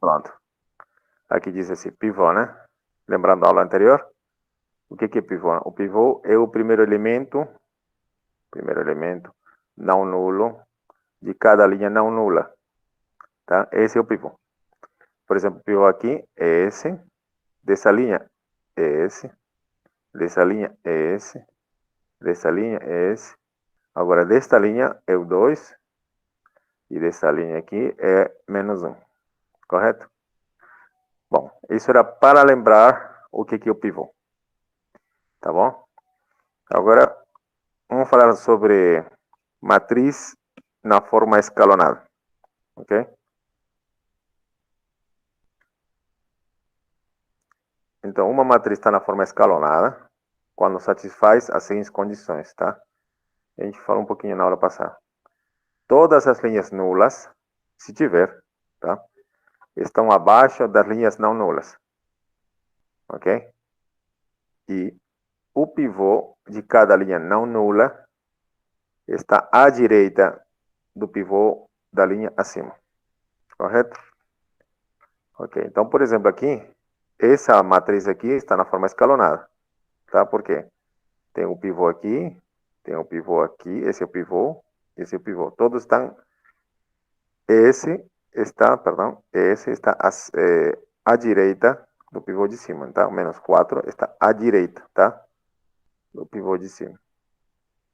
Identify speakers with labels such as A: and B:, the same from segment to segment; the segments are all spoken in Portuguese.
A: Pronto. Aqui diz esse pivô, né? Lembrando da aula anterior? O que é pivô? O pivô é o primeiro elemento não nulo de cada linha não nula, tá? Esse é o pivô. Por exemplo, o pivô aqui é esse, dessa linha é esse, dessa linha é esse, dessa linha é esse. Agora, desta linha é o 2 e dessa linha aqui é menos 1, correto? Bom, isso era para lembrar o que é o pivô, tá bom? Agora, vamos falar sobre matriz na forma escalonada, ok? Então, uma matriz está na forma escalonada quando satisfaz as seguintes condições, tá? A gente falou um pouquinho na aula passada. Todas as linhas nulas, se tiver, tá? Estão abaixo das linhas não nulas, ok? E o pivô de cada linha não nula está à direita do pivô da linha acima, correto? Ok, então, por exemplo, aqui, essa matriz aqui está na forma escalonada, tá? Por quê? Tem um pivô aqui, tem um pivô aqui, esse é o pivô, esse é o pivô. Todos estão, esse está à direita do pivô de cima, tá? O menos 4 está à direita, tá? Do pivô de cima.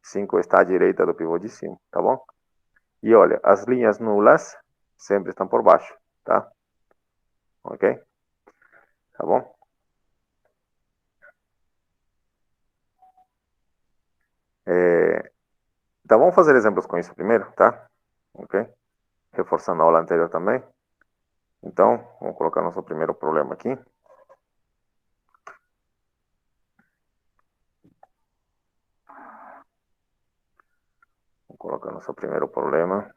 A: 5 está à direita do pivô de cima, tá bom? E olha, as linhas nulas sempre estão por baixo, tá? Ok? Tá bom? Então vamos fazer exemplos com isso primeiro, tá? Ok? Reforçando a aula anterior também. Então, vamos colocar nosso primeiro problema aqui. Vou colocar nosso primeiro problema.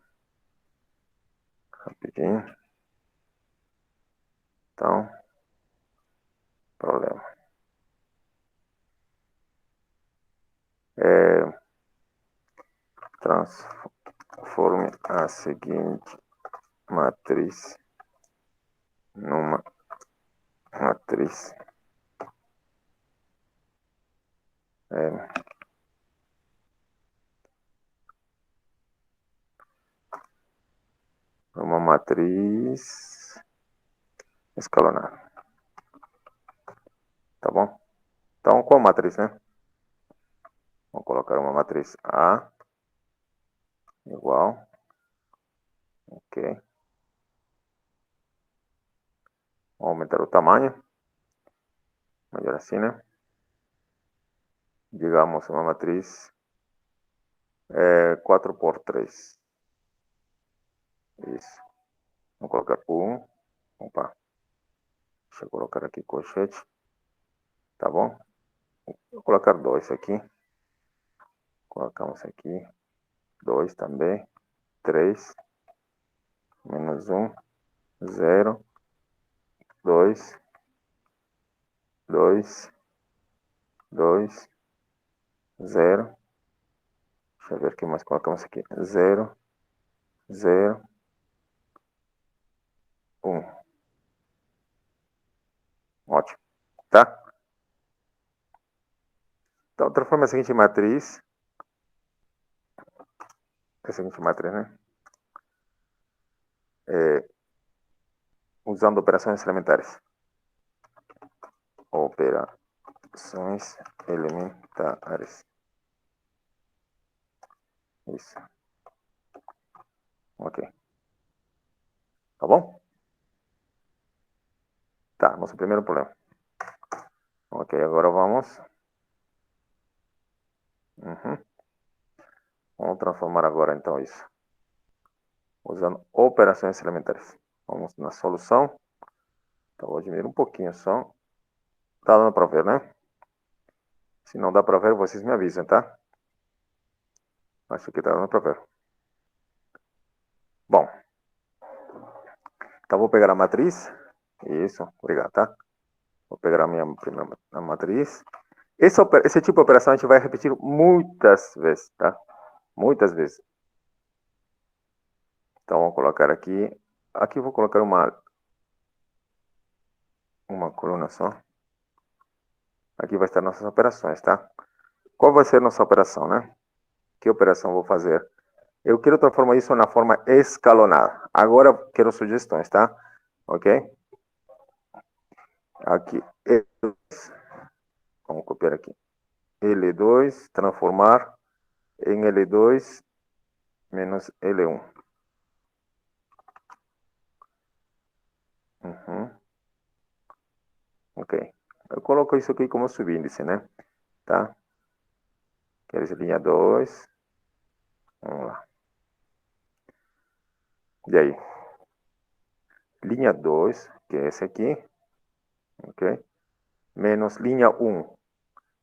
A: Rapidinho. Então, problema. Transforme a seguinte matriz numa matriz numa matriz escalonada. Tá bom? Então, qual matriz, né? Vou colocar uma matriz A igual. Ok. Vou aumentar o tamanho. Melhor assim, né? Digamos uma matriz 4 por 3. Isso. Vou colocar 1. Opa. Deixa eu colocar aqui colchete. Tá bom? Vou colocar 2 aqui. Colocamos aqui 2 também. 3. Menos 1. 0. 2. 2. 2. 0. Deixa eu ver o que mais colocamos aqui. 0. 0. 1. Ótimo. Tá? Então, transforma a seguinte matriz. A seguinte matriz, né? Usando operações elementares. Operações elementares. Isso. Ok. Tá bom? Tá, nosso primeiro problema. Ok, agora vamos. Vamos transformar agora então isso. Usando operações elementares. Vamos na solução. Então, vou diminuir um pouquinho só. Tá dando para ver, né? Se não dá para ver, vocês me avisem, tá? Acho que tá dando para ver. Bom. Então, vou pegar a matriz. Isso, obrigado, tá? Vou pegar a minha primeira matriz. Esse tipo de operação a gente vai repetir muitas vezes, tá? Muitas vezes. Então, vou colocar aqui. Aqui vou colocar uma uma coluna só. Aqui vai estar nossas operações, tá? Qual vai ser nossa operação, né? Que operação vou fazer? Eu quero transformar isso na forma escalonada. Agora quero sugestões, tá? Ok? Aqui, vamos copiar aqui. L2, transformar em L2 menos L1. Uhum. Ok. Eu coloco isso aqui como subíndice, né? Tá? Quer dizer, linha 2. Vamos lá. E aí? Linha 2, que é esse aqui. Ok? Menos linha 1.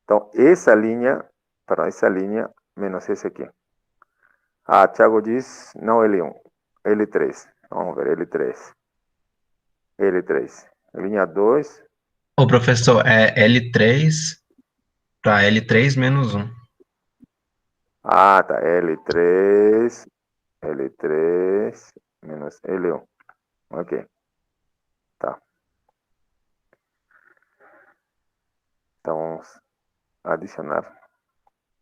A: Então, essa linha, menos esse aqui. Ah, Thiago diz, não L1, L3. Vamos ver, L3. L3. Linha 2.
B: Ô, professor, é L3 para L3 menos um.
A: Ah, tá. L3 menos L1. Ok, tá. Então, vamos adicionar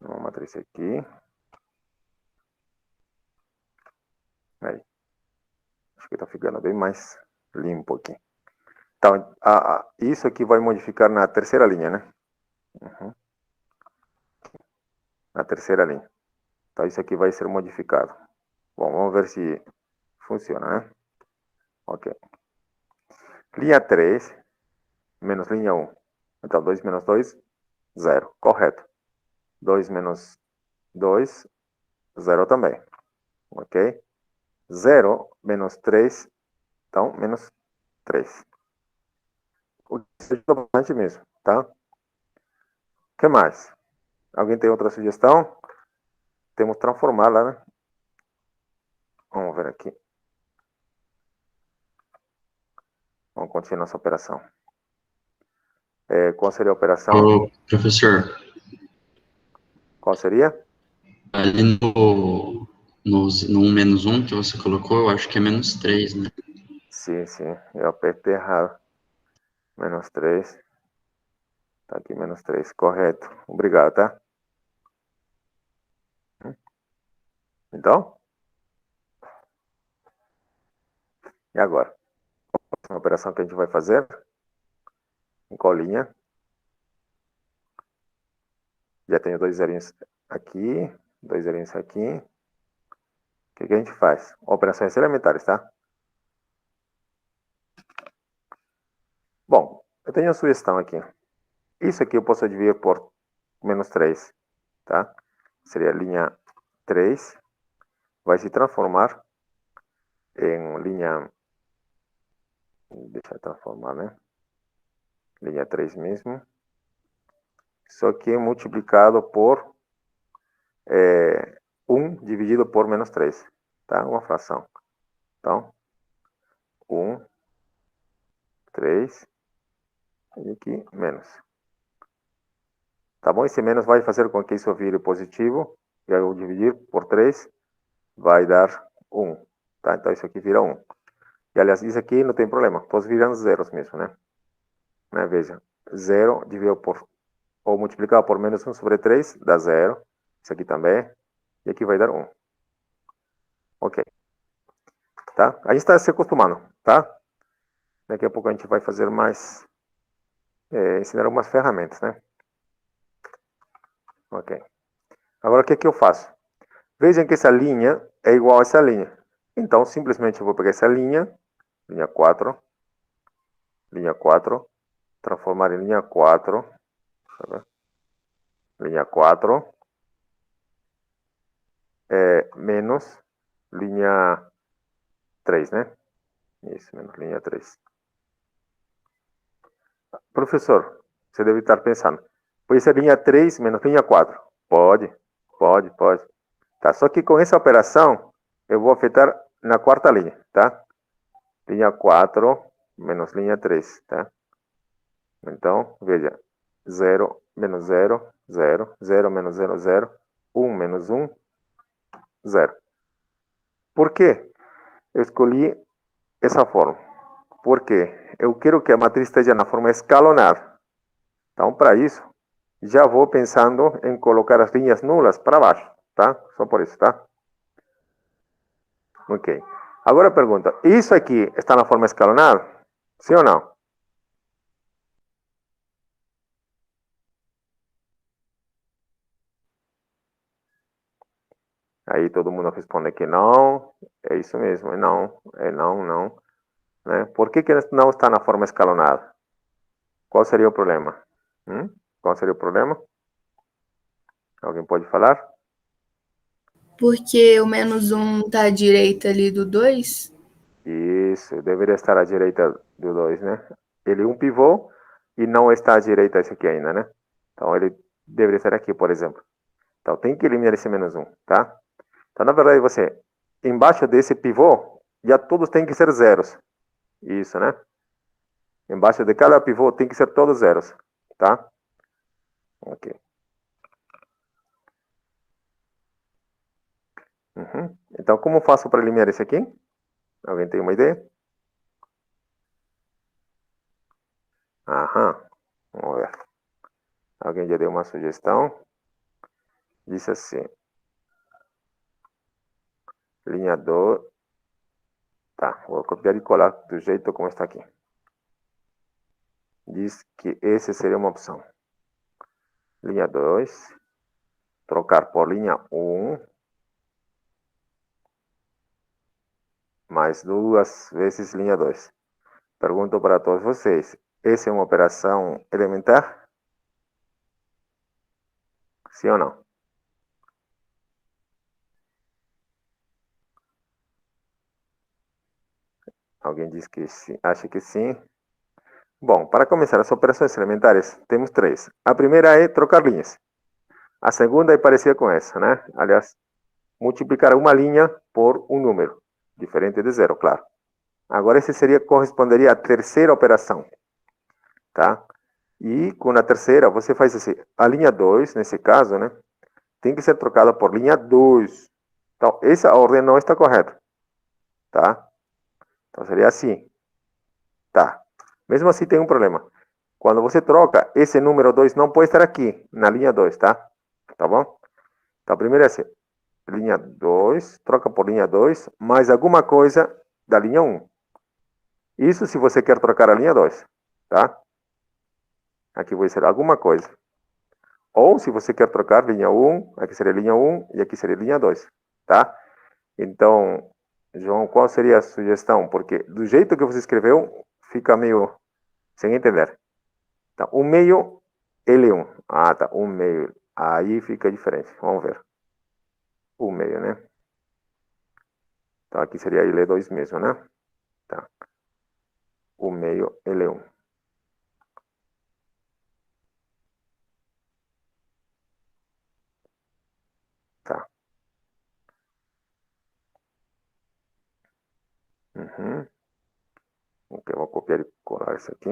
A: uma matriz aqui. Aí. Acho que tá ficando bem mais limpo aqui. Então, isso aqui vai modificar na terceira linha, né? Uhum. Na terceira linha. Então, isso aqui vai ser modificado. Bom, vamos ver se funciona, né? Ok. Linha 3 menos linha 1. Então, 2 menos 2, 0. Correto. 2 menos 2, 0 também. Ok? 0 menos 3, então, menos 3. Isso ajuda bastante mesmo, tá? O que mais? Alguém tem outra sugestão? Temos que transformar lá, né? Vamos ver aqui. Vamos continuar nossa operação. Qual seria a operação?
C: Ô, professor,
A: Qual seria?
C: ali no 1 menos um que você colocou, eu acho que é menos 3, né?
A: Sim, sim. Eu apertei errado. Menos 3. Tá aqui, menos 3. Correto. Obrigado, tá? Então, e agora? A operação que a gente vai fazer? Em colinha. Já tenho dois zerinhos aqui. Dois zerinhos aqui. O que a gente faz? Operações elementares, tá? Bom, eu tenho uma sugestão aqui. Isso aqui eu posso dividir por menos 3, tá? Seria a linha 3. Vai se transformar em linha... Deixa eu transformar, né? Linha 3 mesmo. Isso aqui é multiplicado por 1 dividido por menos 3, tá? Uma fração. Então, 1, 3, e aqui menos. Tá bom? Esse menos vai fazer com que isso vire positivo, e ao dividir por 3, vai dar 1, tá? Então, isso aqui vira 1. E, aliás, isso aqui não tem problema, todos viram zeros mesmo, né? Veja, 0 dividido por, ou multiplicado por menos 1 sobre 3, dá 0. Isso aqui também, e aqui vai dar 1. Ok, tá? A gente está se acostumando, tá? Daqui a pouco a gente vai fazer mais, ensinar algumas ferramentas, né? Ok. Agora, o que eu faço? Vejam que essa linha é igual a essa linha. Então, simplesmente eu vou pegar essa linha 4, transformar em linha 4, tá, linha 4, menos linha 3, né? Isso, menos linha 3. Professor, você deve estar pensando, pois é linha 3 menos linha 4. Pode, pode. Tá, só que com essa operação, eu vou afetar na quarta linha, tá? Linha 4 menos linha 3, tá? Então, veja, 0 menos 0, 0, 0 menos 0, 0, 1 menos 1, 0. Por quê? Eu escolhi essa forma. Por quê? Eu quero que a matriz esteja na forma escalonada. Então, para isso, já vou pensando em colocar as linhas nulas para baixo, tá? Só por isso, tá? Ok. Agora pergunta, isso aqui está na forma escalonada? Sim ou não? Aí todo mundo responde que não. É isso mesmo, é não, não. Né? Por que não está na forma escalonada? Qual seria o problema? Qual seria o problema? Alguém pode falar?
D: Porque o -1 está à direita ali do 2?
A: Isso, deveria estar à direita do 2, né? Ele é um pivô e não está à direita esse aqui ainda, né? Então ele deveria estar aqui, por exemplo. Então tem que eliminar esse -1, tá? Então, na verdade, você, embaixo desse pivô, já todos têm que ser zeros. Isso, né? Embaixo de cada pivô tem que ser todos zeros, tá? Ok. Então, como faço para eliminar esse aqui? Alguém tem uma ideia? Aham. Vamos ver. Alguém já deu uma sugestão? Disse assim. Linha 2. Tá, vou copiar e colar do jeito como está aqui. Diz que esse seria uma opção. Linha 2. Trocar por linha 1. Mais 2 vezes linha 2. Pergunto para todos vocês. Essa é uma operação elementar? Sim ou não? Alguém diz que sim, acha que sim. Bom, para começar as operações elementares, temos 3. A primeira é trocar linhas. A segunda é parecida com essa, né? Aliás, multiplicar uma linha por um número, diferente de zero, claro. Agora, esse corresponderia à terceira operação, tá? E com a terceira, você faz assim, a linha 2, nesse caso, né? Tem que ser trocada por linha 2. Então, essa ordem não está correta, tá? Então, seria assim. Tá. Mesmo assim, tem um problema. Quando você troca, esse número 2 não pode estar aqui, na linha 2, tá? Tá bom? Então, primeiro é assim. Linha 2, troca por linha 2, mais alguma coisa da linha 1. Isso se você quer trocar a linha 2, tá? Aqui vai ser alguma coisa. Ou se você quer trocar linha 1, aqui seria linha 1 e aqui seria linha 2, tá? Então, João, qual seria a sugestão? Porque do jeito que você escreveu, fica meio sem entender. Tá, o meio, L1. Ah, tá, o meio. Aí fica diferente. Vamos ver. O meio, né? Então, aqui seria L2 mesmo, né? Tá. O meio, L1. Tá. Ok, vou copiar e colar isso aqui.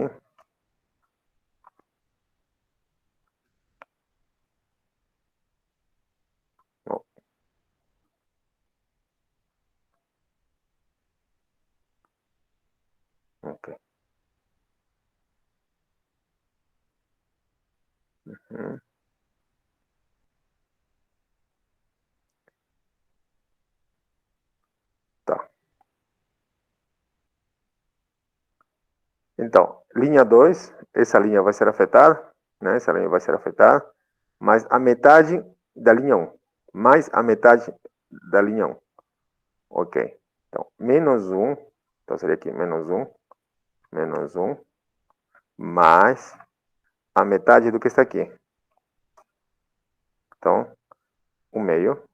A: Oh. Ok. Tá. Então, linha 2, essa linha vai ser afetada, né? Essa linha vai ser afetada, mas a metade da linha 1, mais a metade da linha 1. Ok. Então, menos 1, então seria aqui menos 1, mais a metade do que está aqui. Então, 1 meio,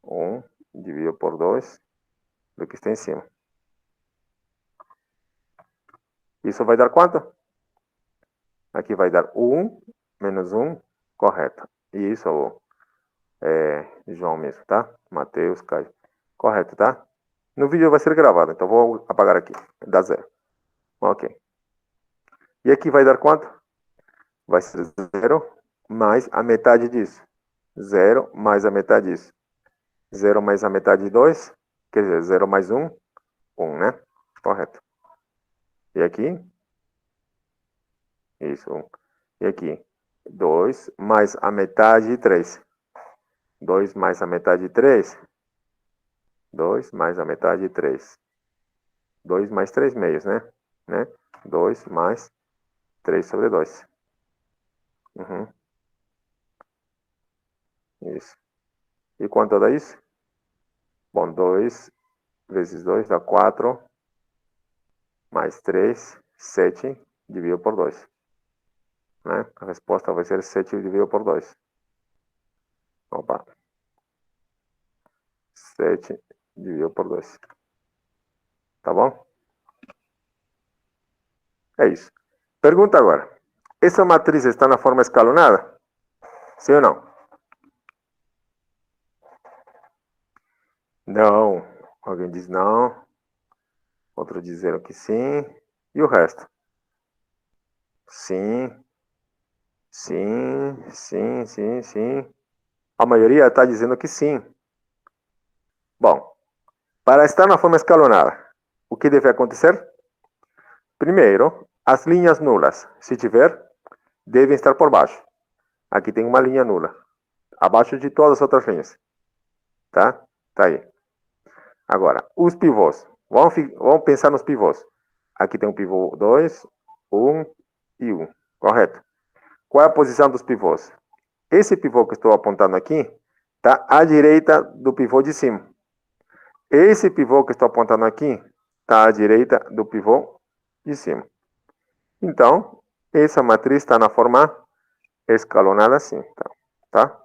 A: 1 dividido por 2 do que está em cima. Isso vai dar quanto? Aqui vai dar 1 menos 1, correto. E isso é João mesmo, tá? Mateus, Caio. Correto, tá? No vídeo vai ser gravado, então vou apagar aqui. Dá 0. Ok. E aqui vai dar quanto? Vai ser 0 mais a metade disso. 0 mais a metade disso. 0 mais a metade de 2, quer dizer, 0 mais 1, 1, né? correto. E aqui? Isso, 1. E aqui? 2 mais a metade de 3. 2 mais a metade de 3. 2 mais a metade de 3. 2 mais 3 meios, né? 2 mais 3 sobre 2. Uhum. Isso. E quanto dá isso? Bom, 2 vezes 2 dá 4. Mais 3, 7 dividido por 2. Né? A resposta vai ser 7 dividido por 2. Opa. 7 dividido por 2. Tá bom? É isso. Pergunta agora. Essa matriz está na forma escalonada? Sim ou não? Não. Alguém diz não. Outro dizendo que sim. E o resto? Sim. Sim, sim, sim, sim. A maioria está dizendo que sim. Bom, para estar na forma escalonada, o que deve acontecer? Primeiro, as linhas nulas, se tiver, devem estar por baixo. Aqui tem uma linha nula, abaixo de todas as outras linhas. Tá? Tá aí. Agora, os pivôs. Vamos pensar nos pivôs. Aqui tem um pivô 2, 1 e 1. Correto? Qual é a posição dos pivôs? Esse pivô que estou apontando aqui está à direita do pivô de cima. Esse pivô que estou apontando aqui está à direita do pivô de cima. Então, essa matriz está na forma escalonada assim, tá?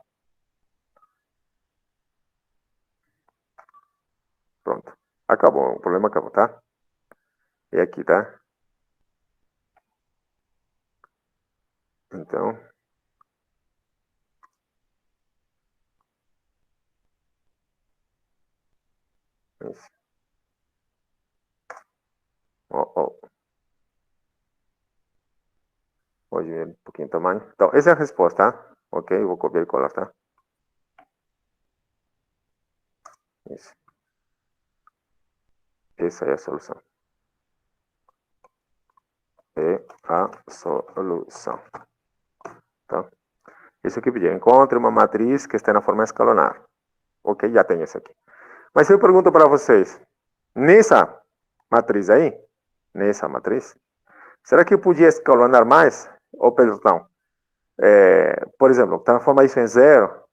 A: Pronto. Acabou, o problema acabou, tá? E aqui, tá? Então, isso. Vou diminuir um pouquinho o tamanho. Então, essa é a resposta, tá? Ok, eu vou copiar e colar, tá? Isso. Essa é a solução. É a solução. Tá? Isso que pediu. Encontre uma matriz que esteja na forma escalonada. Ok, já tem isso aqui. Mas eu pergunto para vocês, nessa matriz aí, será que eu podia escalonar mais? Ou, perdão, por exemplo, transformar isso em zero,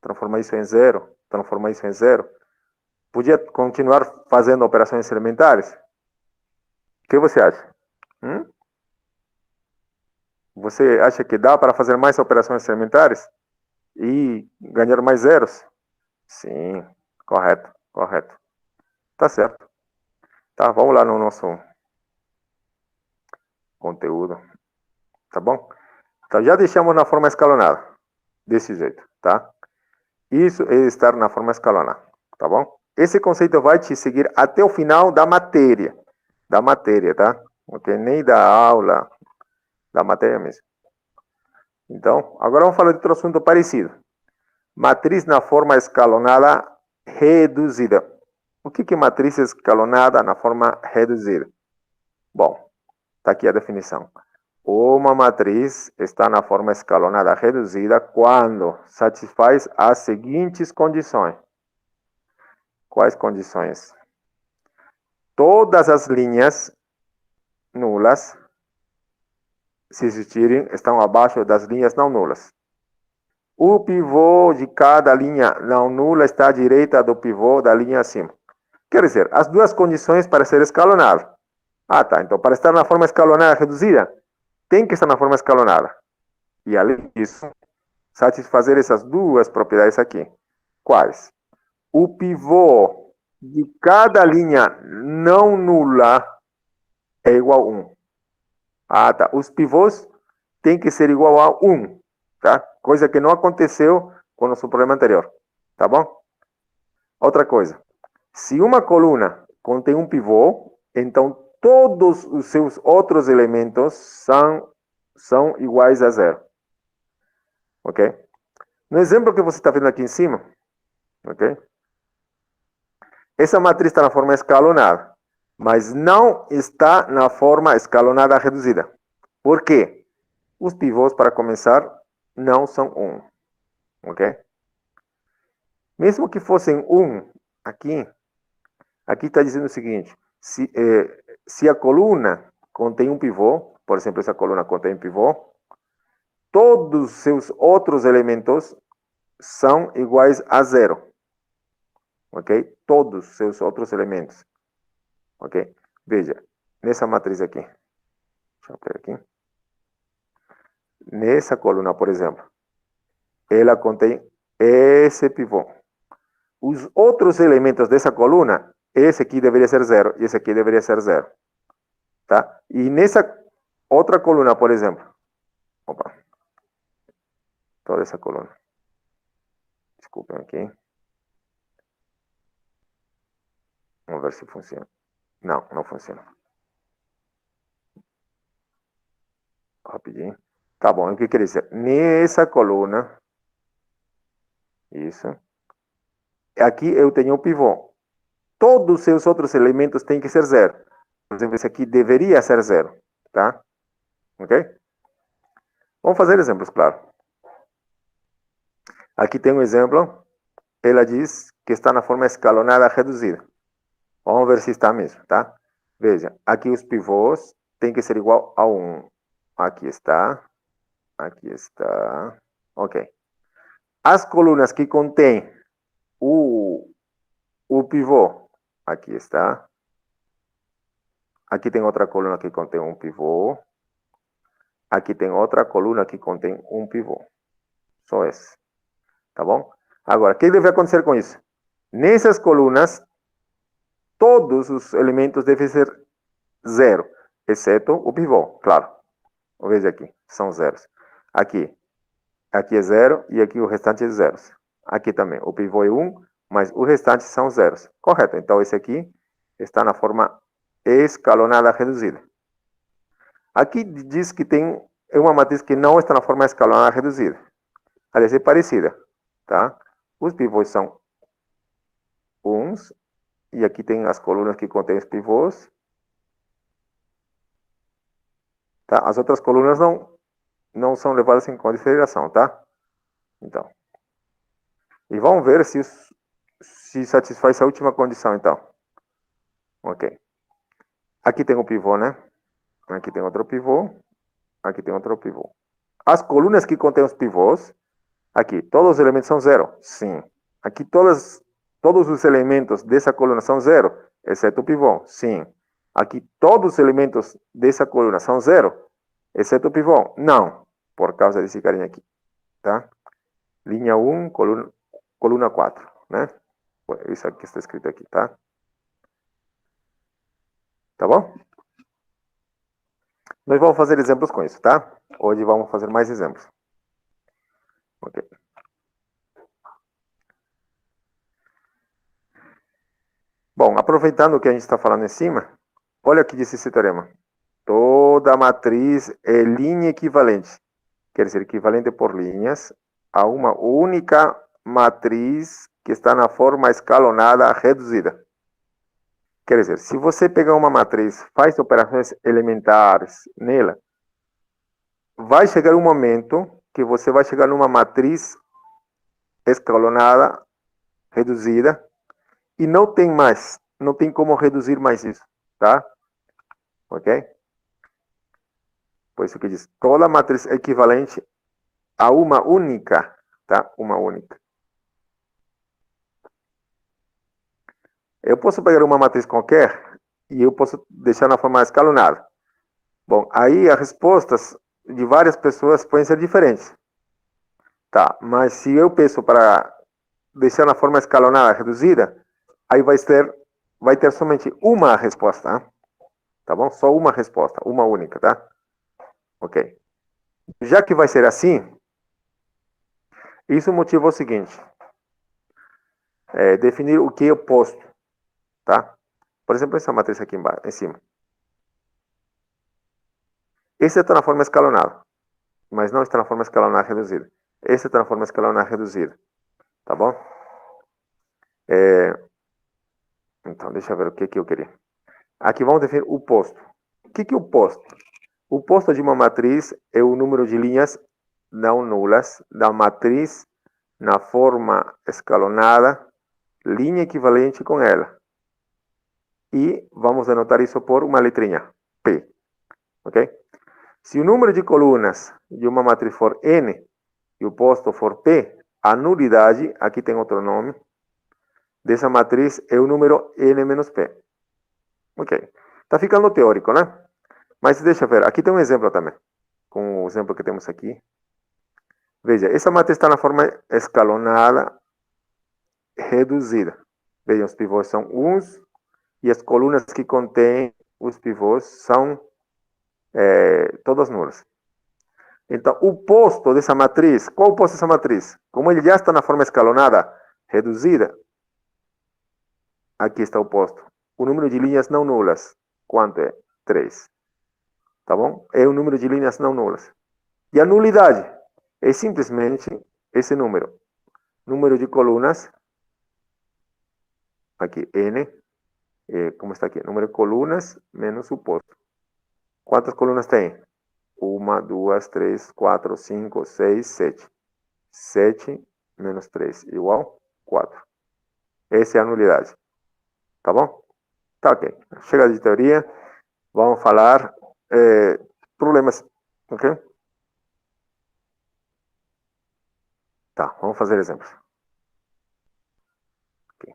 A: transformar isso em zero, transformar isso em zero. Podia continuar fazendo operações elementares? O que você acha? Você acha que dá para fazer mais operações elementares e ganhar mais zeros? Sim, correto, correto. Tá certo. Tá, vamos lá no nosso conteúdo, tá bom? Então, já deixamos na forma escalonada, desse jeito, tá? Isso é estar na forma escalonada, tá bom? Esse conceito vai te seguir até o final da matéria, tá? Ok? Nem da aula, da matéria mesmo. Então, agora vamos falar de outro assunto parecido. Matriz na forma escalonada reduzida. O que é matriz escalonada na forma reduzida? Bom, está aqui a definição. Uma matriz está na forma escalonada reduzida quando satisfaz as seguintes condições. Quais condições? Todas as linhas nulas, se existirem, estão abaixo das linhas não nulas. O pivô de cada linha não nula está à direita do pivô da linha acima. Quer dizer, as duas condições para ser escalonado. Ah, tá. Então, para estar na forma escalonada reduzida, tem que estar na forma escalonada. E, além disso, satisfazer essas duas propriedades aqui. Quais? O pivô de cada linha não nula é igual a 1. Ah, tá. Os pivôs têm que ser igual a 1, tá? Coisa que não aconteceu com o nosso problema anterior, tá bom? Outra coisa. Se uma coluna contém um pivô, então todos os seus outros elementos são iguais a zero. Ok? No exemplo que você está vendo aqui em cima, ok? Essa matriz está na forma escalonada. mas não está na forma escalonada reduzida. Por quê? Os pivôs, para começar, não são 1. Ok? Mesmo que fossem 1 aqui está dizendo o seguinte, se a coluna contém um pivô, por exemplo, essa coluna contém um pivô, todos os seus outros elementos são iguais a 0. Ok? Todos os seus outros elementos. Ok? Veja, nessa matriz aqui. Deixa eu ver aqui. Nessa coluna, por exemplo, ela contém esse pivô. Os outros elementos dessa coluna, esse aqui deveria ser 0 e esse aqui deveria ser 0. Tá? E nessa outra coluna, por exemplo, toda essa coluna. Desculpem aqui. Vamos ver se funciona. Não, não funciona. Rapidinho. Tá bom, o que quer dizer? Nessa coluna, isso. Aqui eu tenho um pivô. Todos os seus outros elementos têm que ser 0. Por exemplo, esse aqui deveria ser 0. Tá? Ok? Vamos fazer exemplos, claro. Aqui tem um exemplo. Ela diz que está na forma escalonada reduzida. Vamos ver se está mesmo, tá? Veja, aqui os pivôs têm que ser igual a 1. Aqui está. Aqui está. Ok. As colunas que contêm o pivô. Aqui está. Aqui tem outra coluna que contém um pivô. Aqui tem outra coluna que contém um pivô. Só esse. Tá bom? Agora, o que deve acontecer com isso? Nessas colunas, todos os elementos devem ser 0, exceto o pivô, claro. Veja aqui, são zeros. Aqui é 0 e aqui o restante é zeros. Aqui também, o pivô é 1, mas o restante são zeros. Correto, então esse aqui está na forma escalonada reduzida. Aqui diz que tem uma matriz que não está na forma escalonada reduzida. Aliás, é parecida, tá? Os pivôs são 1s, e aqui tem as colunas que contêm os pivôs. Tá? As outras colunas não são levadas em consideração, tá? Então. E vamos ver se satisfaz a última condição, então. Ok. Aqui tem um pivô, né? Aqui tem outro pivô. Aqui tem outro pivô. As colunas que contêm os pivôs, aqui, todos os elementos são 0? Sim. Aqui todos os elementos dessa coluna são 0, exceto o pivô? Sim. Aqui todos os elementos dessa coluna são 0, exceto o pivô? Não, por causa desse carinha aqui, tá? Linha 1, coluna 4, né? Isso aqui está escrito aqui, tá? Tá bom? Nós vamos fazer exemplos com isso, tá? Hoje vamos fazer mais exemplos. Ok. Bom, aproveitando que a gente está falando em cima, olha o que diz esse teorema. Toda matriz é linha equivalente. Quer dizer, equivalente por linhas a uma única matriz que está na forma escalonada reduzida. Quer dizer, se você pegar uma matriz, faz operações elementares nela, vai chegar um momento que você vai chegar numa matriz escalonada, reduzida, e não tem como reduzir mais isso, tá? Ok? Por isso que diz, toda matriz é equivalente a uma única, tá? Uma única. Eu posso pegar uma matriz qualquer e eu posso deixar na forma escalonada. Bom, aí as respostas de várias pessoas podem ser diferentes. Tá, mas se eu peço para deixar na forma escalonada reduzida, aí vai ter somente uma resposta, tá bom? Só uma resposta, uma única, tá? Ok. Já que vai ser assim, isso motiva o seguinte. Definir o que eu posto, tá? Por exemplo, essa matriz aqui embaixo, em cima. Esse está na forma escalonada, mas não está na forma escalonada reduzida. Esse está na forma escalonada reduzida, tá bom? Então, deixa eu ver o que eu queria. Aqui vamos definir o posto. O que é o posto? O posto de uma matriz é o número de linhas não nulas da matriz na forma escalonada, linha equivalente com ela. E vamos anotar isso por uma letrinha, P. Ok? Se o número de colunas de uma matriz for N e o posto for P, a nulidade, aqui tem outro nome, dessa matriz é o número N menos P. Ok. Está ficando teórico, né? Mas deixa eu ver, aqui tem um exemplo também, com o exemplo que temos aqui. Veja, essa matriz está na forma escalonada reduzida. Vejam, os pivôs são uns e as colunas que contêm os pivôs são todas nulas. Então, o posto dessa matriz, qual o posto dessa matriz? Como ele já está na forma escalonada reduzida, aqui está o posto. O número de linhas não nulas, quanto é? 3. Tá bom? É o número de linhas não nulas. E a nulidade é simplesmente esse número. Número de colunas, aqui, N, como está aqui? Número de colunas menos o posto. Quantas colunas tem? 1, 2, 3, 4, 5, 6, 7. 7 menos 3 igual 4. Essa é a nulidade. Tá bom? Tá ok. Chega de teoria. Vamos falar problemas. Ok? Tá, vamos fazer exemplos. Okay.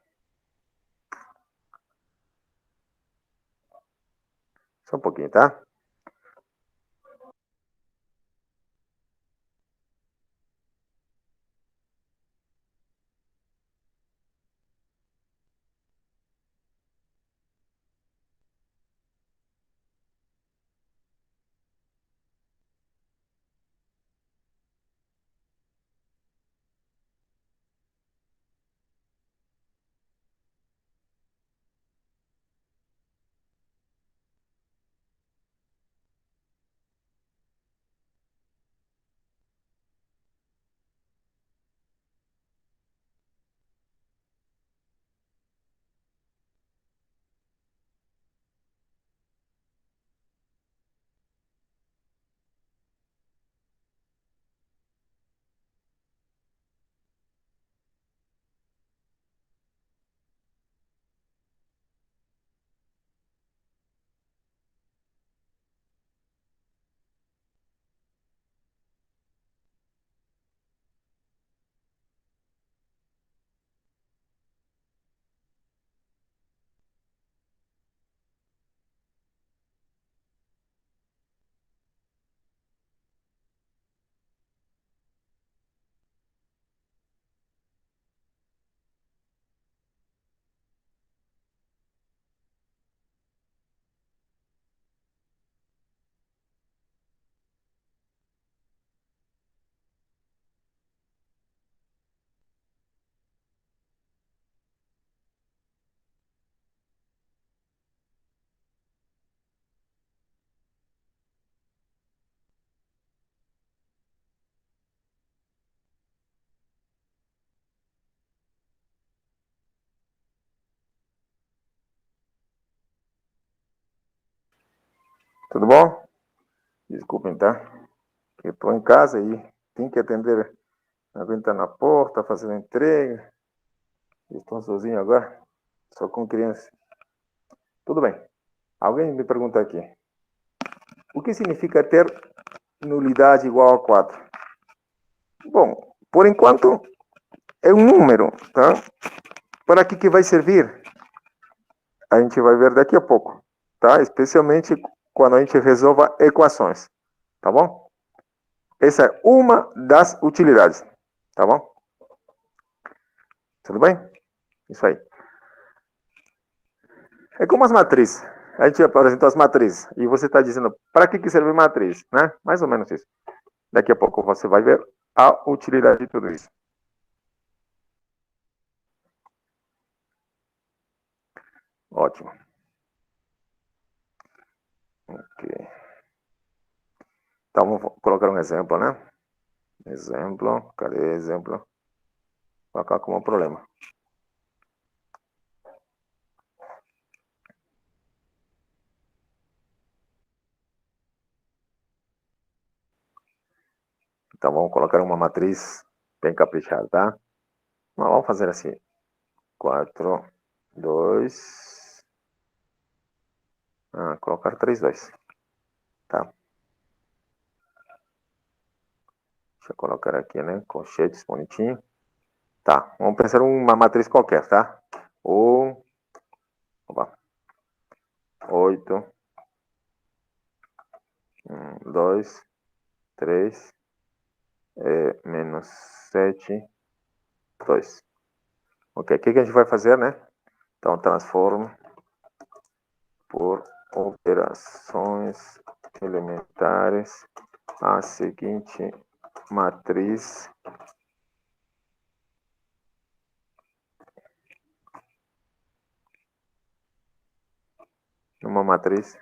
A: Só um pouquinho, tá? Tudo bom? Desculpem, tá? Eu estou em casa e tenho que atender. Alguém está na porta fazendo entrega. Estou sozinho agora. Só com criança. Tudo bem. Alguém me pergunta aqui. O que significa ter nulidade igual a 4? Bom, por enquanto é um número, tá? Para que vai servir? A gente vai ver daqui a pouco, tá? Especialmente quando a gente resolva equações, tá bom? Essa é uma das utilidades, tá bom? Tudo bem? Isso aí. É como as matrizes. A gente apresentou as matrizes e você está dizendo para que serve matriz, né? Mais ou menos isso. Daqui a pouco você vai ver a utilidade de tudo isso. Ótimo. Ok. Então, vamos colocar um exemplo, né? Exemplo. Cadê exemplo? Vou colocar como problema. Então, vamos colocar uma matriz bem caprichada, tá? Mas vamos fazer assim. 4, 2... colocar 3, 2. Tá? Deixa eu colocar aqui, né? Colchetes, bonitinho. Tá, vamos pensar uma matriz qualquer, tá? 8, 2, 3, menos 7, 2. Ok, o que a gente vai fazer, né? Então, transformo por operações elementares a seguinte matriz numa matriz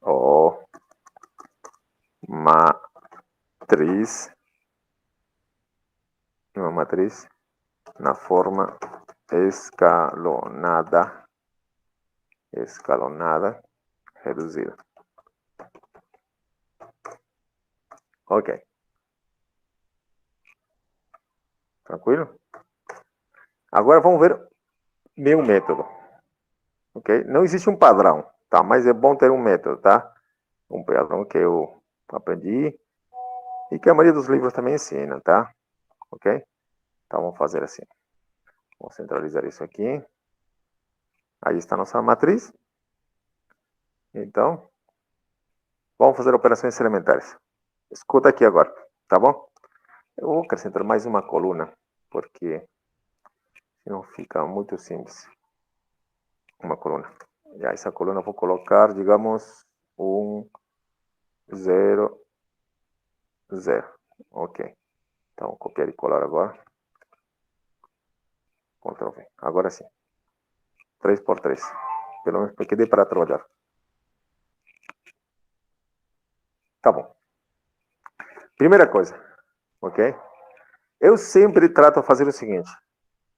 A: ou matriz na forma escalonada reduzida. Ok. Tranquilo? Agora vamos ver meu método. Ok? Não existe um padrão, tá? Mas é bom ter um método, tá? Um padrão que eu aprendi e que a maioria dos livros também ensina, tá? Ok? Então vamos fazer assim. Vou centralizar isso aqui. Aí está a nossa matriz. Então, vamos fazer operações elementares. Escuta aqui agora, tá bom? Eu vou acrescentar mais uma coluna, porque senão fica muito simples. Uma coluna. E essa coluna eu vou colocar, digamos, 0, 0. Ok. Então, vou copiar e colar agora. Ctrl V. Agora sim. 3 por 3. Pelo menos porque dê para trabalhar. Tá bom. Primeira coisa. Ok? Eu sempre trato de fazer o seguinte.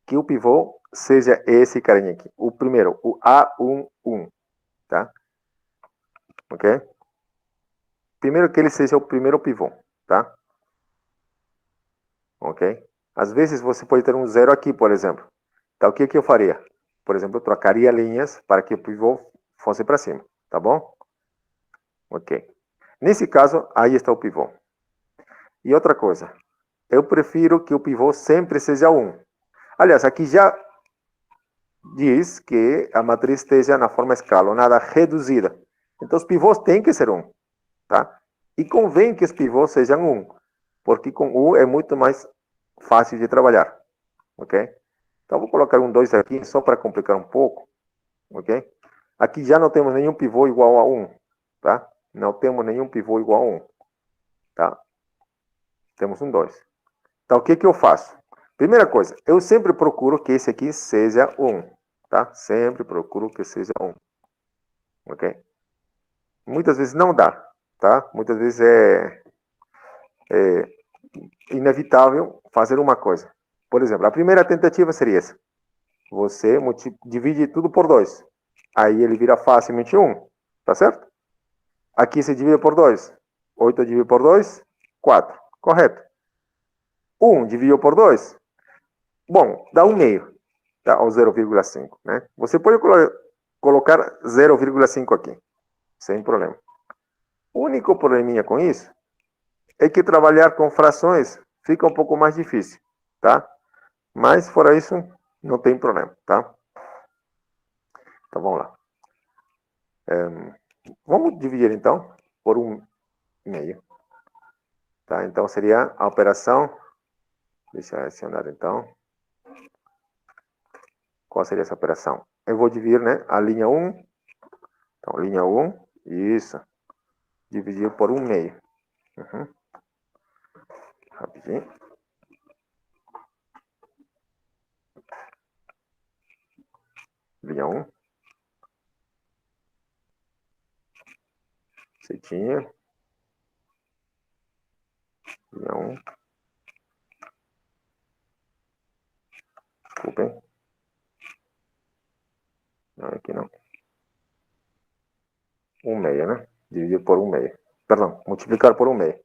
A: Que o pivô seja esse carinha aqui. O primeiro, o A11. Tá? Ok? Primeiro que ele seja o primeiro pivô. Tá? Ok? Às vezes você pode ter um 0 aqui, por exemplo. Então, o que eu faria? Por exemplo, eu trocaria linhas para que o pivô fosse para cima. Tá bom? Ok. Nesse caso, aí está o pivô. E outra coisa. Eu prefiro que o pivô sempre seja 1. Aliás, aqui já diz que a matriz esteja na forma escalonada reduzida. Então, os pivôs têm que ser 1. Tá? E convém que os pivôs sejam 1. Porque com 1 é muito mais fácil de trabalhar. Ok? Então, vou colocar um 2 aqui, só para complicar um pouco. Ok? Aqui já não temos nenhum pivô igual a 1. Tá? Não temos nenhum pivô igual a 1. Tá? Temos um 2. Então, o que eu faço? Primeira coisa, eu sempre procuro que esse aqui seja 1. Tá? Sempre procuro que seja 1. Ok? Muitas vezes não dá. Tá? Muitas vezes é inevitável fazer uma coisa. Por exemplo, a primeira tentativa seria essa. Você divide tudo por 2. Aí ele vira facilmente 1. Tá certo? Aqui se divide por 2. 8 dividido por 2, 4. Correto. 1 dividido por 2. Bom, dá 1 meio. Tá? Ou 0,5. Né? Você pode colocar 0,5 aqui. Sem problema. O único probleminha com isso é que trabalhar com frações fica um pouco mais difícil. Tá? Mas, fora isso, não tem problema. Tá? Então, vamos lá. Vamos dividir, então, por 1 meio. Tá? Então, seria a operação. Deixa eu acionar, então. Qual seria essa operação? Eu vou dividir, né, a linha 1. Então, linha 1, isso. Dividir por 1 meio. Rapidinho. Linha 1. Setinha. Linha 1. Desculpem. Não, aqui não. 1/6, né? Dividir por 1/6. Perdão, multiplicar por 1/6.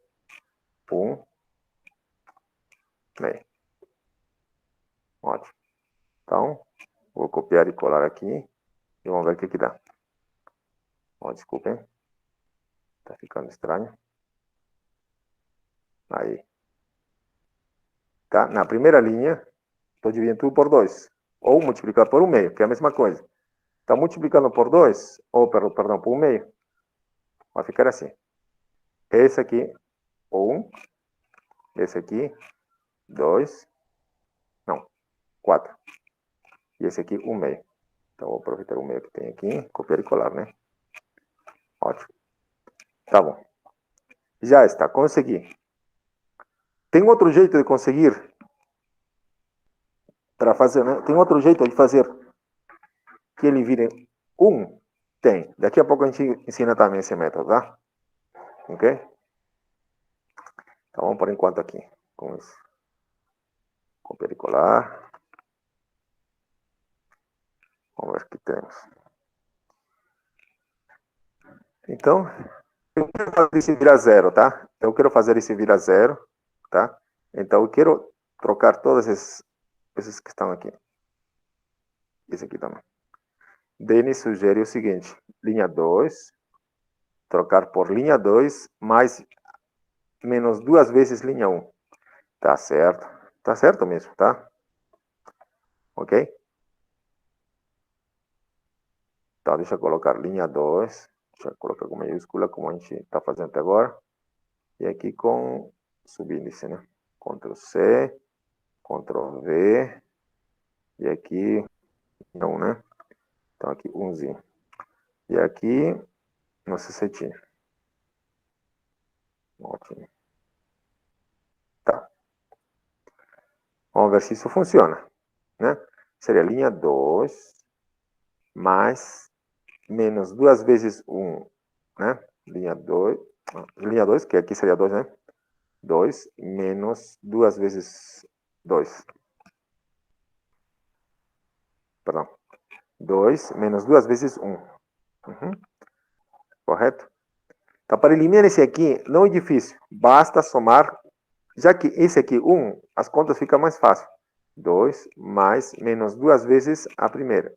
A: 1/6. Ótimo. Então, vou copiar e colar aqui. E vamos ver o que dá. Oh, desculpem. Tá ficando estranho. Aí. Tá? Na primeira linha, estou dividindo tudo por 2. Ou multiplicar por 1/6, que é a mesma coisa. Está multiplicando por 2, ou, perdão, por 1/6, vai ficar assim. Esse aqui, 1. Esse aqui, 2. Não, 4. E esse aqui, 1/6. Então, vou aproveitar o 1/6 que tem aqui, copiar e colar, né? Ótimo. Tá bom. Já está, consegui. Tem outro jeito de conseguir para fazer, né? Tem outro jeito de fazer que ele vire 1? Tem. Daqui a pouco a gente ensina também esse método, tá? Ok? Então vamos por enquanto aqui com isso. Copiar e colar. Vamos ver o que temos. Então, eu quero fazer esse virar 0, tá? Eu quero fazer esse virar 0, tá? Então eu quero trocar todos esses que estão aqui. Esse aqui também. Denis sugere o seguinte: linha 2, trocar por linha 2 mais menos 2 vezes linha 1. Tá certo. Tá certo mesmo, tá? Ok? Então, deixa eu colocar linha 2. Deixa eu colocar com maiúscula, como a gente está fazendo até agora. E aqui com subíndice, né? Ctrl C, Ctrl V. E aqui, não, né? Então, aqui, 1zinho. E aqui, nossa setinha. Ótimo. Tá. Vamos ver se isso funciona, né? Seria linha 2 mais menos 2 vezes 1, né? Linha 2, que aqui seria 2, né? 2 menos 2 vezes 2. Perdão. 2 menos 2 vezes 1. Correto? Então, para eliminar esse aqui, não é difícil. Basta somar. Já que esse aqui, 1, as contas ficam mais fáceis. 2 mais menos 2 vezes a primeira.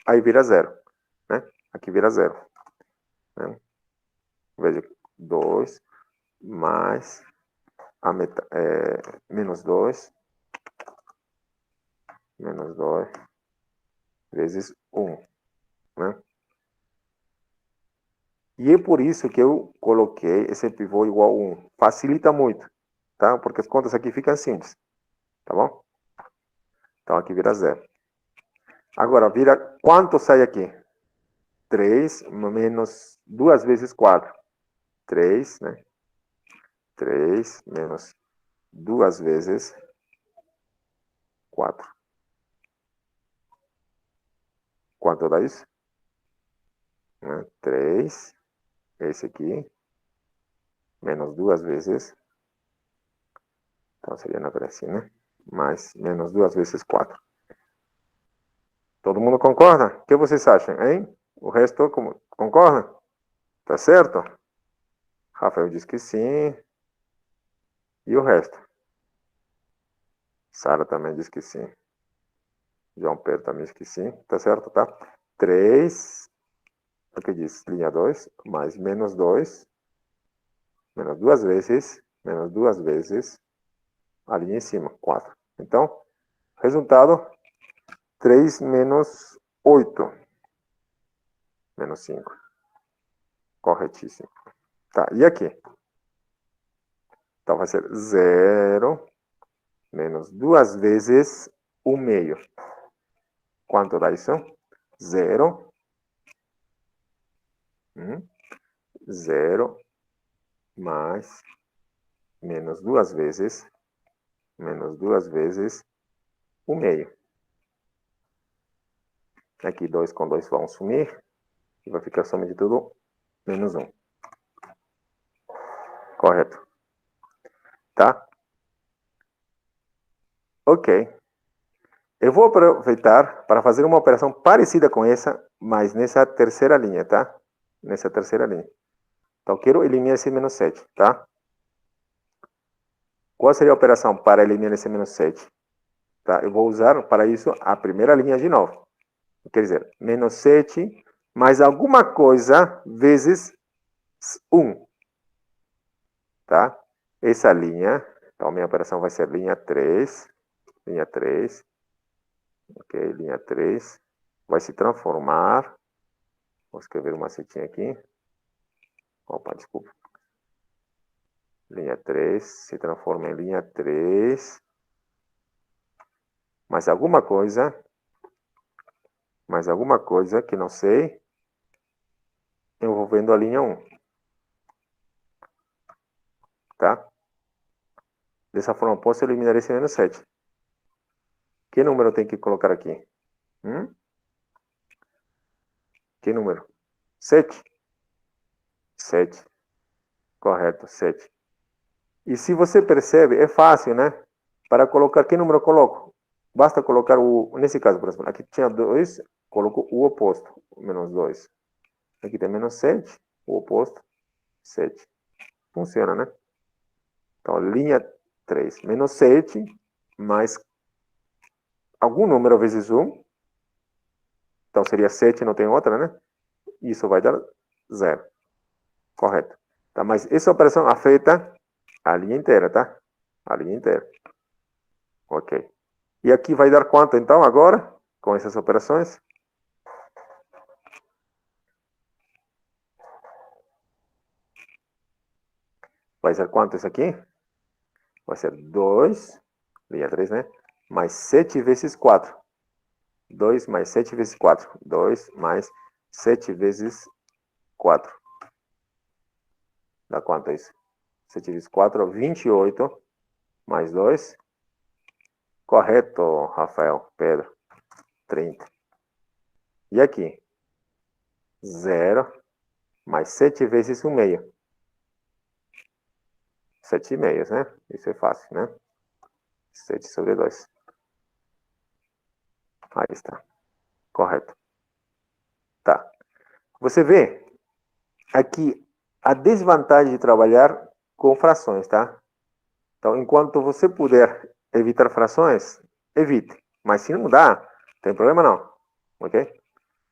A: Aí vira 0. Né? Aqui vira 0. Né? Veja, 2 mais a menos 2. Menos 2 vezes 1. Né? E é por isso que eu coloquei esse pivô igual a 1. Facilita muito, tá? Porque as contas aqui ficam simples, tá bom? Então aqui vira 0. Agora, vira quanto sai aqui? 3 menos 2 vezes 4. 3, né? 3 menos 2 vezes 4. Quanto dá isso? 3, esse aqui, menos 2 vezes, então seria na verdade assim, né? Mais menos 2 vezes 4. Todo mundo concorda? O que vocês acham, hein? O resto concorda? Tá certo? Rafael diz que sim. E o resto? Sara também diz que sim. João Pedro também diz que sim. Tá certo, tá? 3, o que diz? Linha 2, mais menos 2, menos 2 vezes, a linha em cima, 4. Então, resultado, 3 menos 8, menos 5. Corretíssimo. Tá, e aqui? Então, vai ser 0 menos 2 vezes 1/2. Quanto dá isso? 0. 0 mais menos 2 vezes 1/2. Aqui 2 com 2 vão sumir. E vai ficar a soma de tudo menos 1. Correto. Tá? Ok. Eu vou aproveitar para fazer uma operação parecida com essa, mas nessa terceira linha, tá? Nessa terceira linha. Então, quero eliminar esse menos 7, tá? Qual seria a operação para eliminar esse menos 7? Tá? Eu vou usar para isso a primeira linha de novo. Quer dizer, menos 7 mais alguma coisa vezes 1. Tá? Essa linha, então minha operação vai ser linha 3. Linha 3. Ok, linha 3. Vai se transformar. Vou escrever uma setinha aqui. Opa, desculpa. Linha 3 se transforma em linha 3. Mais alguma coisa que não sei, envolvendo a linha 1. Tá? Dessa forma, posso eliminar esse menos 7. Que número tem que colocar aqui? Que número? 7. 7. Correto, 7. E se você percebe, é fácil, né? Para colocar, que número eu coloco? Basta colocar nesse caso, por exemplo, aqui tinha 2, coloco o oposto, menos 2. Aqui tem menos 7, o oposto, 7. Funciona, né? Então, linha 3, menos 7, mais algum número vezes 1. Então, seria 7, não tem outra, né? Isso vai dar 0. Correto. Tá? Mas essa operação afeta a linha inteira, tá? A linha inteira. Ok. E aqui vai dar quanto, então, agora? Com essas operações? Vai ser quanto isso aqui? Vai ser 2, linha 3, né? Mais 7 vezes 4. 2 mais 7 vezes 4. 2 mais 7 vezes 4. Dá quanto isso? 7 vezes 4, 28. Mais 2. Correto, Rafael, Pedro. 30. E aqui? 0 mais 7 vezes 1 meio. 7 meios, né? Isso é fácil, né? 7 sobre 2. Aí está. Correto. Tá. Você vê aqui a desvantagem de trabalhar com frações, tá? Então, enquanto você puder evitar frações, evite. Mas se não dá, não tem problema não. Ok?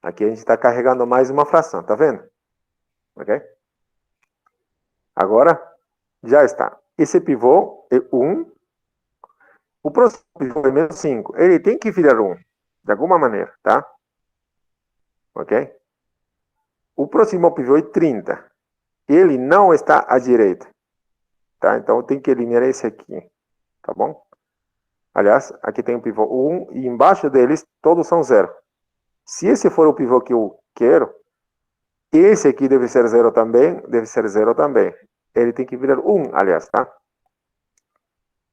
A: Aqui a gente está carregando mais uma fração, tá vendo? Ok? Agora, já está. Esse pivô é 1. O próximo pivô é menos 5. Ele tem que virar 1. De alguma maneira, tá? Ok? O próximo pivô é 30. Ele não está à direita. Tá? Então, eu tenho que eliminar esse aqui. Tá bom? Aliás, aqui tem o pivô 1 e embaixo deles todos são 0. Se esse for o pivô que eu quero, esse aqui deve ser 0 também, deve ser 0 também. Ele tem que virar 1, aliás, tá?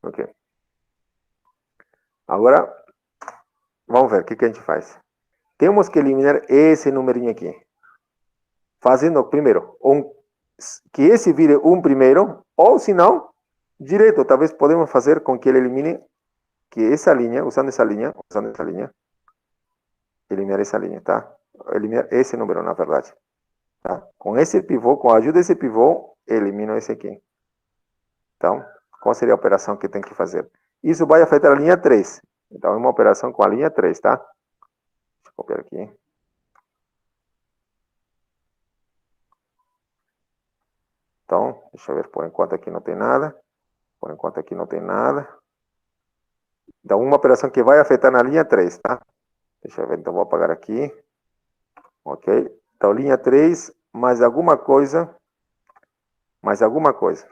A: Ok. Agora, vamos ver o que a gente faz. Temos que eliminar esse numerinho aqui. Fazendo, primeiro, que esse vire 1 primeiro, ou se não, direito. Talvez podemos fazer com que ele elimine que essa linha, usando essa linha, eliminar essa linha, tá? Eliminar esse número, na verdade. Tá? Com esse pivô, com a ajuda desse pivô, elimino esse aqui. Então, qual seria a operação que tem que fazer? Isso vai afetar a linha 3. Então, é uma operação com a linha 3, tá? Deixa eu copiar aqui. Então, deixa eu ver, por enquanto aqui não tem nada. Por enquanto aqui não tem nada. Então, uma operação que vai afetar na linha 3, tá? Deixa eu ver, então vou apagar aqui. Ok? Então, linha 3, mais alguma coisa. Mais alguma coisa.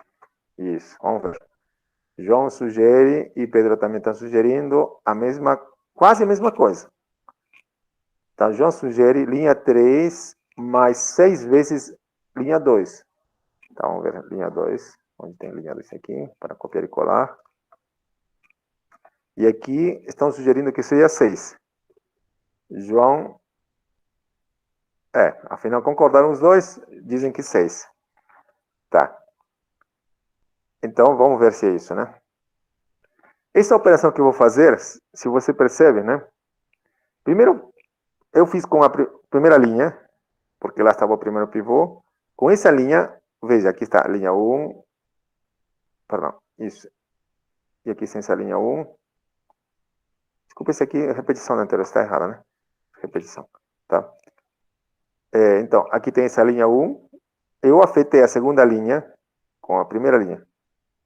A: Isso, vamos ver. João sugere e Pedro também está sugerindo quase a mesma coisa. Então, João sugere linha 3 mais 6 vezes linha 2. Então, vamos ver linha 2. Onde tem linha 2 aqui, para copiar e colar. E aqui estão sugerindo que seja 6. João... afinal concordaram os dois, dizem que 6. Tá. Então, vamos ver se é isso, né? Essa operação que eu vou fazer, se você percebe, né? Primeiro, eu fiz com a primeira linha, porque lá estava o primeiro pivô. Com essa linha, veja, aqui está a linha 1, perdão, isso. E aqui sem essa linha 1. Desculpa, esse aqui é repetição da anterior, está errada, né? Repetição, tá? Então, aqui tem essa linha 1. Eu afetei a segunda linha com a primeira linha,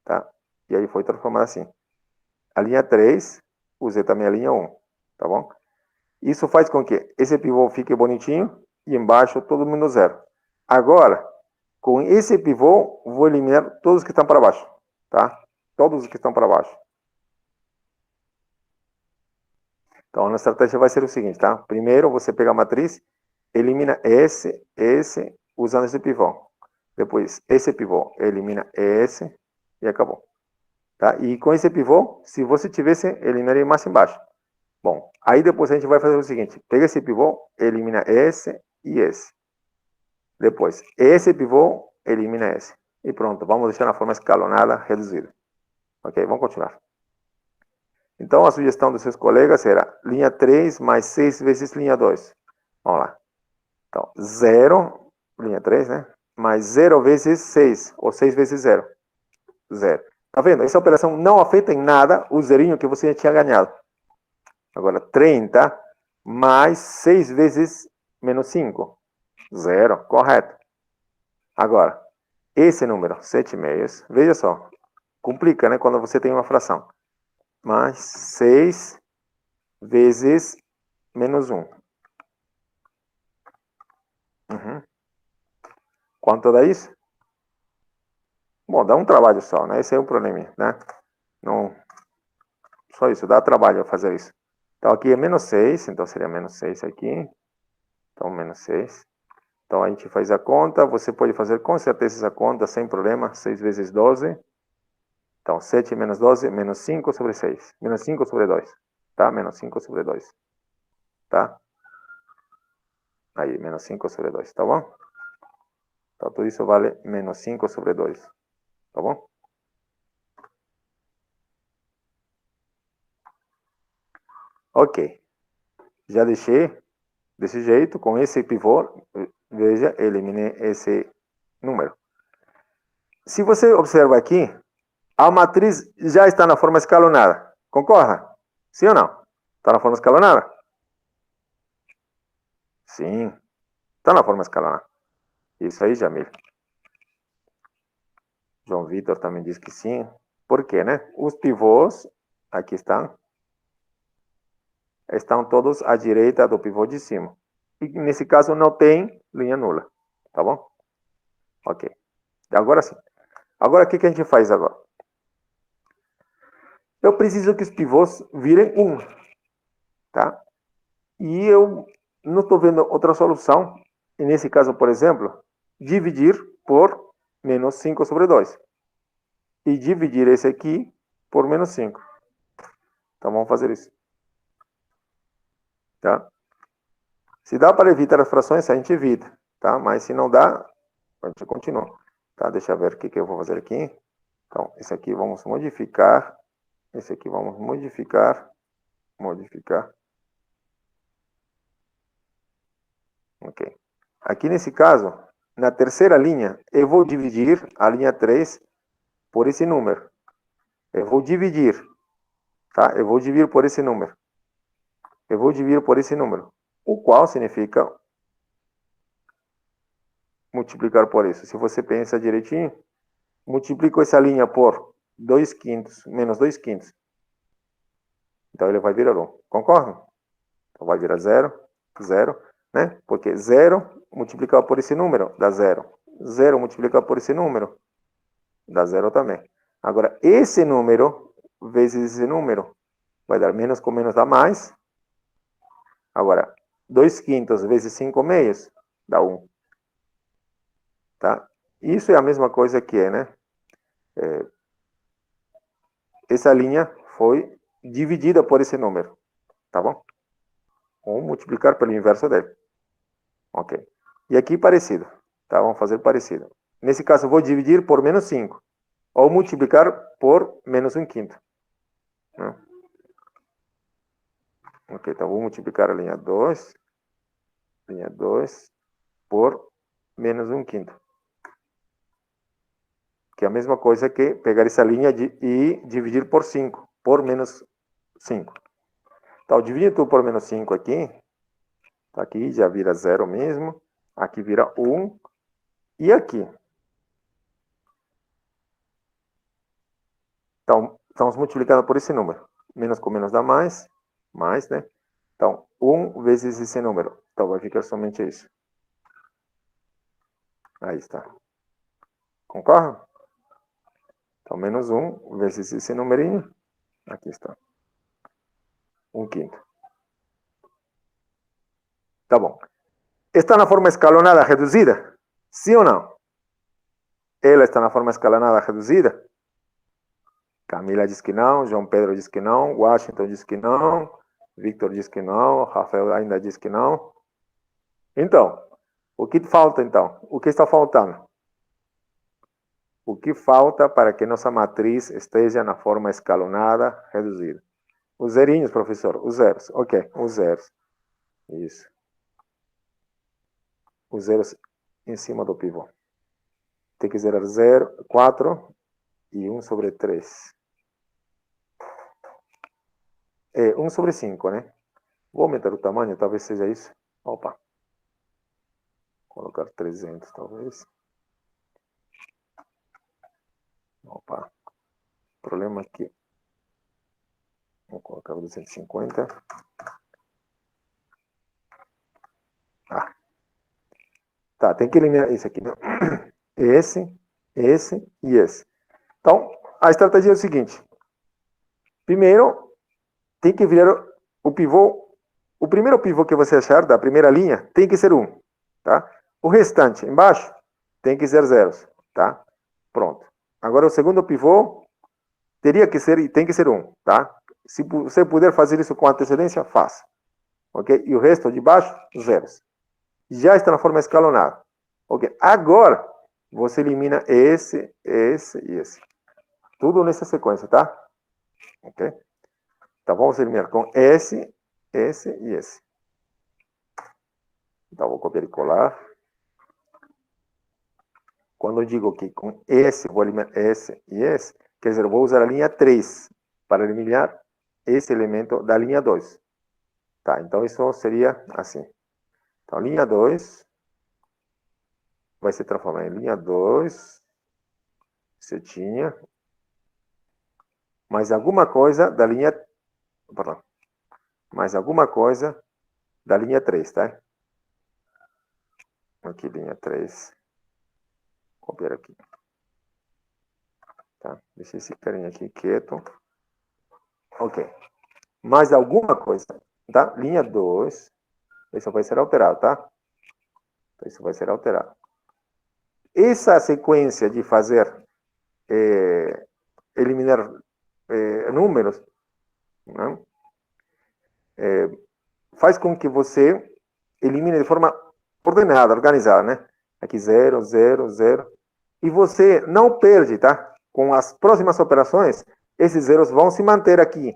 A: tá? E aí foi transformado assim. A linha 3, usei também a linha 1, tá bom? Isso faz com que esse pivô fique bonitinho e embaixo todo mundo zero. Agora, com esse pivô, vou eliminar todos que estão para baixo, tá? Todos os que estão para baixo. Então, a nossa estratégia vai ser o seguinte, tá? Primeiro, você pega a matriz, elimina esse, usando esse pivô. Depois, esse pivô, elimina esse e acabou. Tá? E com esse pivô, se você tivesse, eliminaria mais embaixo. Bom, aí depois a gente vai fazer o seguinte, pega esse pivô, elimina esse e esse. Depois, esse pivô, elimina esse. E pronto, vamos deixar na forma escalonada, reduzida. Ok, vamos continuar. Então, a sugestão dos seus colegas era linha 3 mais 6 vezes linha 2. Vamos lá. Então, 0, linha 3, né? Mais 0 vezes 6, ou 6 vezes 0. 0. Tá vendo? Essa operação não afeta em nada o zerinho que você tinha ganhado. Agora, 30 mais 6 vezes menos 5. 0, correto. Agora, esse número, 7 meios, veja só, complica, né, quando você tem uma fração. Mais 6 vezes menos 1. Quanto dá isso? Bom, dá um trabalho só, né? Esse é o problema, né? Não, só isso, dá trabalho fazer isso. Então, aqui é menos 6, então seria menos 6 aqui. Então, menos 6. Então, a gente faz a conta. Você pode fazer com certeza essa conta, sem problema. 6 vezes 12. Então, 7 menos 12, menos 5 sobre 6. Menos 5 sobre 2. Tá? Menos 5 sobre 2. Tá? Aí, menos 5 sobre 2, tá bom? Então, tudo isso vale menos 5 sobre 2. Tá bom? Ok. Já deixei desse jeito, com esse pivô. Veja, eliminei esse número. Se você observa aqui, a matriz já está na forma escalonada. Concorda? Sim ou não? Está na forma escalonada? Sim. Está na forma escalonada. Isso aí, Jamil. João Vitor também diz que sim. Por quê, né? Os pivôs, aqui estão todos à direita do pivô de cima. E nesse caso não tem linha nula. Tá bom? Ok. Agora sim. Agora, o que a gente faz agora? Eu preciso que os pivôs virem 1. Tá? E eu não estou vendo outra solução. E nesse caso, por exemplo, dividir por menos 5 sobre 2. E dividir esse aqui por menos 5. Então, vamos fazer isso. Tá? Se dá para evitar as frações, a gente evita. Tá? Mas se não dá, a gente continua. Tá? Deixa eu ver o que eu vou fazer aqui. Então, esse aqui vamos modificar. Esse aqui vamos modificar. Modificar. Ok. Aqui nesse caso, na terceira linha, eu vou dividir a linha 3 por esse número. Eu vou dividir. Tá? Eu vou dividir por esse número. Eu vou dividir por esse número. O qual significa multiplicar por isso. Se você pensa direitinho, multiplico essa linha por 2 quintos menos 2 quintos. Então, ele vai virar 1. Concorda? Então, vai virar 0, 0, né? Porque 0 multiplicado por esse número dá 0. 0 multiplicado por esse número dá 0 também. Agora, esse número vezes esse número vai dar menos com menos dá mais. Agora, 2 quintos vezes 5 meios dá 1. Tá? Isso é a mesma coisa que né? Essa linha foi dividida por esse número. Tá bom? Ou multiplicar pelo inverso dele. Ok. E aqui parecido. Tá? Vamos fazer parecido. Nesse caso, eu vou dividir por menos 5. Ou multiplicar por menos 1 quinto. Ok, então vou multiplicar a linha 2 por menos 1/5. Que é a mesma coisa que pegar essa linha e dividir por 5, por menos 5. Então, dividindo tudo por menos 5 aqui, tá, aqui já vira 0 mesmo, aqui vira 1, e aqui. Então, estamos multiplicando por esse número. Menos com menos dá mais, né? Então, 1 vezes esse número. Então, vai ficar somente isso. Aí está. Concorda? Então, menos 1 vezes esse numerinho. Aqui está. 1/5. Tá bom. Está na forma escalonada reduzida? Sim ou não? Ela está na forma escalonada reduzida? Camila diz que não, João Pedro diz que não, Washington diz que não, Victor diz que não, Rafael ainda diz que não. Então, o que falta então? O que está faltando? O que falta para que nossa matriz esteja na forma escalonada reduzida? Os zerinhos, professor, os zeros. Ok, os zeros. Isso. Os zeros em cima do pivô. Tem que zerar 0, 4 e 1 sobre 3. É 1 sobre 5, né? Vou aumentar o tamanho, talvez seja isso. Opa. Colocar 300, talvez. Opa. Problema aqui. Vou colocar 250. Ah. Tá, tem que eliminar esse aqui, né? Esse e esse. Então, a estratégia é o seguinte. Primeiro, tem que virar o pivô. O primeiro pivô que você achar da primeira linha tem que ser 1, tá? O restante, embaixo, tem que ser zeros, tá? Pronto. Agora, o segundo pivô tem que ser 1, tá? Se você puder fazer isso com antecedência, faça. Ok? E o resto de baixo, zeros. Já está na forma escalonada. Ok? Agora, você elimina esse e esse. Tudo nessa sequência, tá? Ok? Então, vamos eliminar com esse e esse. Então, vou copiar e colar. Quando eu digo que com esse, vou eliminar esse e esse, quer dizer, eu vou usar a linha 3 para eliminar esse elemento da linha 2. Tá, então isso seria assim. Então, linha 2 vai se transformar em linha 2, setinha, mais alguma coisa da linha... Perdão. Mais alguma coisa da linha 3, tá? Aqui, linha 3. Copiar aqui. Tá? Deixa esse carinha aqui quieto. Ok. Mais alguma coisa, tá? Linha 2. Isso vai ser alterado, tá? Isso vai ser alterado. Essa sequência de fazer, eliminar números, né? Faz com que você elimine de forma ordenada, organizada, né? Aqui 0, 0, 0. E você não perde, tá? Com as próximas operações, esses zeros vão se manter aqui,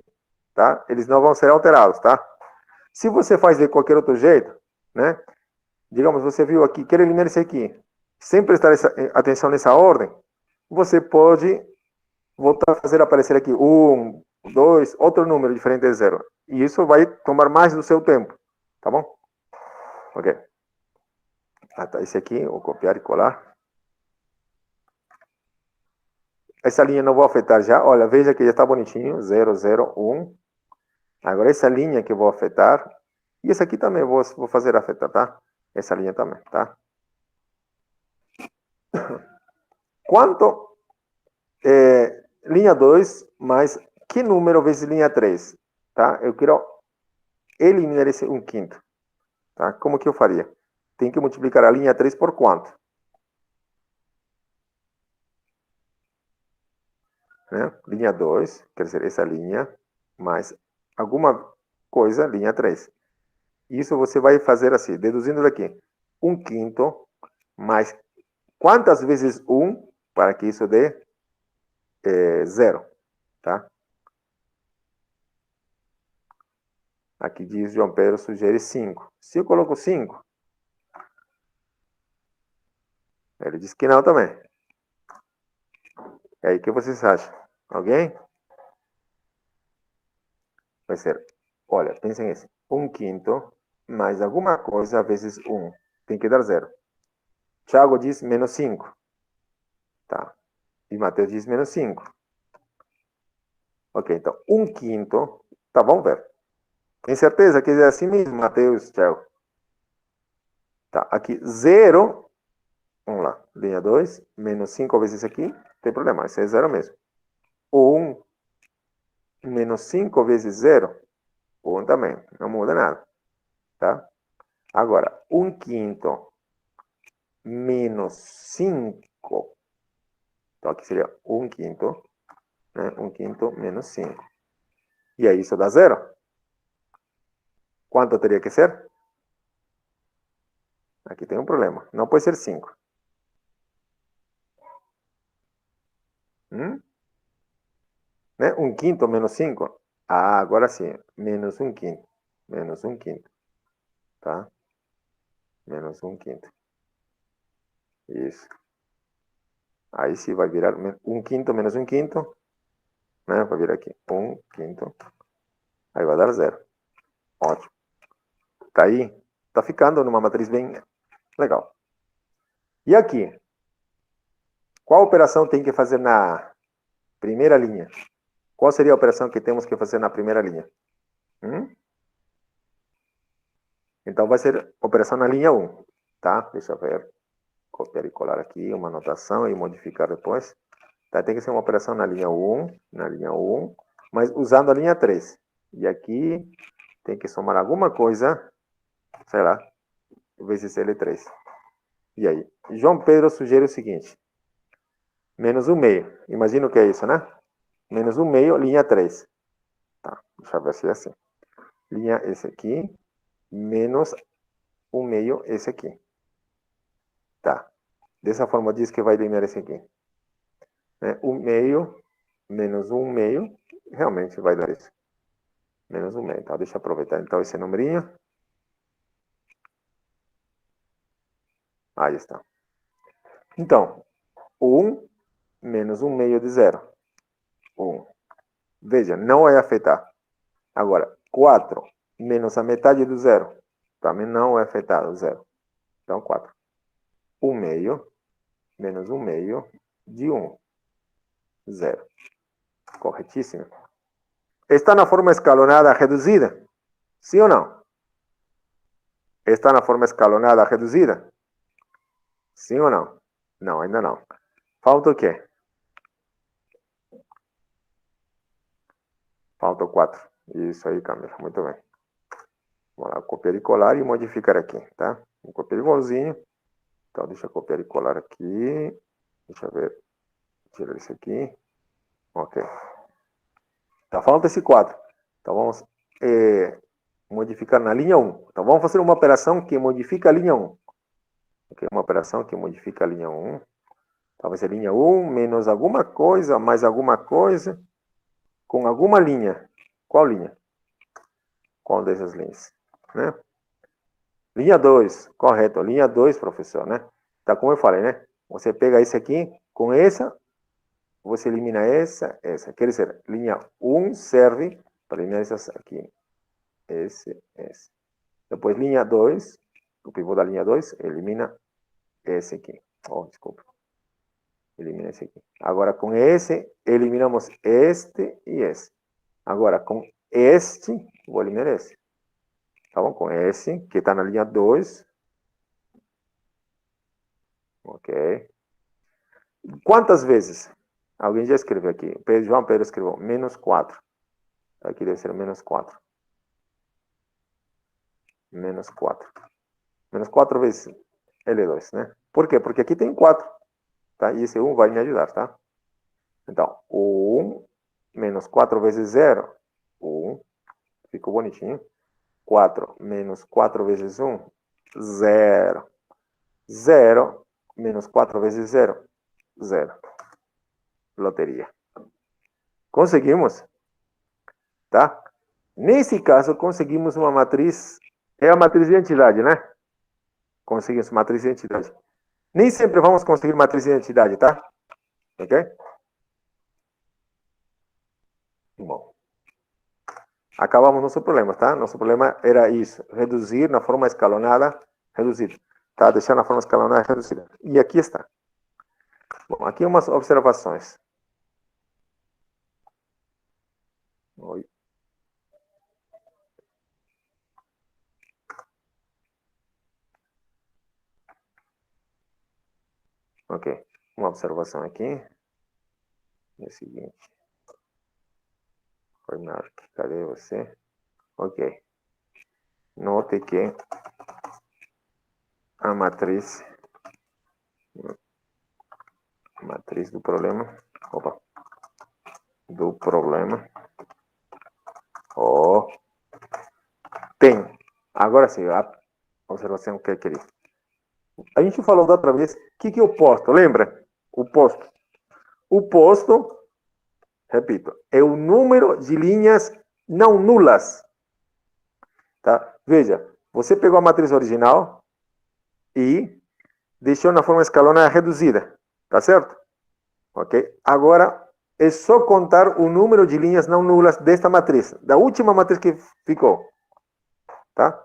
A: tá? Eles não vão ser alterados, tá? Se você faz de qualquer outro jeito, né? Digamos, você viu aqui, quer eliminar esse aqui, sem prestar atenção nessa ordem, você pode voltar a fazer aparecer aqui 1, 2, outro número diferente de 0. E isso vai tomar mais do seu tempo, tá bom? Ok. Ah, tá, esse aqui, vou copiar e colar. Essa linha não vou afetar já. Olha, veja que já está bonitinho. 0, 0, 1. Agora essa linha que eu vou afetar. E essa aqui também vou fazer afetar, tá? Essa linha também, tá? Quanto linha 2 mais que número vezes linha 3? Tá? Eu quero eliminar esse 1/5. Tá? Como que eu faria? Tem que multiplicar a linha 3 por quanto? Né? Linha 2, quer dizer, essa linha, mais alguma coisa, linha 3. Isso você vai fazer assim, deduzindo daqui. 1/5 mais quantas vezes 1 para que isso dê 0, tá? Aqui diz João Pedro sugere 5. Se eu coloco 5, ele diz que não também. E aí, o que vocês acham? Alguém? Vai ser, olha, pensem assim. 1/5 mais alguma coisa vezes 1. Tem que dar 0. Tiago diz menos 5. Tá. E Mateus diz menos 5. Ok, então 1/5. Tá, vamos ver. Tem certeza que é assim mesmo, Mateus, Tiago? Tá, aqui 0. Vamos lá, linha 2. Menos 5 vezes aqui. Não tem problema, esse é 0 mesmo. 1 menos 5 vezes 0. 1 também, não muda nada. Tá? Agora, 1/5 menos 5. Então, aqui seria 1/5, né? 1/5 menos 5. E aí, isso dá 0. Quanto teria que ser? Aqui tem um problema. Não pode ser 5. Né? 1/5 menos 5? Ah, agora sim. Menos 1/5. Menos 1/5. Tá? Menos 1/5. Isso. Aí sim vai virar 1/5 menos 1/5. Né? Vai virar aqui. 1/5. Aí vai dar 0. Ótimo. Tá aí? Tá ficando numa matriz bem legal. E aqui? Qual operação tem que fazer na primeira linha? Qual seria a operação que temos que fazer na primeira linha? Então vai ser operação na linha 1. Tá? Deixa eu ver. Copiar e colar aqui uma anotação e modificar depois. Tá? Tem que ser uma operação na linha 1, mas usando a linha 3. E aqui tem que somar alguma coisa, sei lá, vezes L3. E aí? João Pedro sugere o seguinte. Menos 1/2. Imagina o que é isso, né? Menos 1/2, linha 3. Tá, deixa eu ver se é assim. Linha esse aqui, menos 1/2 esse aqui. Tá. Dessa forma diz que vai eliminar esse aqui. 1/2 menos 1/2, realmente vai dar isso. Menos 1/2. Então, deixa eu aproveitar então esse numerinho. Aí está. Então, 1 menos 1/2 de 0. 1. Veja, não vai afetar. Agora, 4 menos a metade do 0. Também não é afetado, 0. Então, 4. 1/2 menos 1/2 de 1. 0. Corretíssimo. Está na forma escalonada reduzida? Sim ou não? Está na forma escalonada reduzida? Sim ou não? Não, ainda não. Falta o quê? Falta o 4. Isso aí, Camila. Muito bem. Vamos lá, copiar e colar e modificar aqui, tá? Vou copiar igualzinho. Então, deixa eu copiar e colar aqui. Deixa eu ver. Tirar isso aqui. Ok. Tá, falta esse 4. Então, vamos modificar na linha 1. Então, vamos fazer uma operação que modifica a linha 1. Ok, uma operação que modifica a linha 1. Então, vai ser linha 1 menos alguma coisa, mais alguma coisa, com alguma linha. Qual linha? Qual dessas linhas? Né? Linha 2, correto. Linha 2, professor, né? Tá como eu falei, né? Você pega esse aqui, com essa, você elimina essa. Quer dizer, linha 1 serve para eliminar essas aqui. Esse. Depois, linha 2, o pivô da linha 2, elimina esse aqui. Oh, desculpa. Elimina esse aqui. Agora, com esse, eliminamos este e esse. Agora, com este, vou eliminar esse. Tá bom? Com esse, que está na linha 2. Ok. Quantas vezes? Alguém já escreveu aqui. João Pedro escreveu menos 4. Aqui deve ser menos 4. Menos 4. Menos 4 vezes L2, né? Por quê? Porque aqui tem 4. Tá? E esse 1 vai me ajudar, tá? Então, o 1 menos 4 vezes 0. 1. Ficou bonitinho. 4 menos 4 vezes 1. 0. 0 menos 4 vezes 0. 0. Loteria. Conseguimos? Tá? Nesse caso, conseguimos uma matriz, é a matriz de identidade, né? Conseguimos matriz de identidade. Nem sempre vamos conseguir matriz de identidade, tá? Ok? Bom. Acabamos nosso problema, tá? Nosso problema era isso, reduzir na forma escalonada, reduzir, tá? Deixar na forma escalonada, reduzida. E aqui está. Bom, aqui umas observações. Oi. Ok, uma observação aqui. É o seguinte. Oi, Mark, cadê você? Ok. Note que a matriz do problema, do problema, tem. Agora sim, a observação que eu queria. A gente falou da outra vez, o que é o posto? Lembra? O posto. O posto, repito, é o número de linhas não nulas. Tá? Veja, você pegou a matriz original e deixou na forma escalonada reduzida. Tá certo? Ok? Agora, é só contar o número de linhas não nulas desta matriz, da última matriz que ficou. Tá?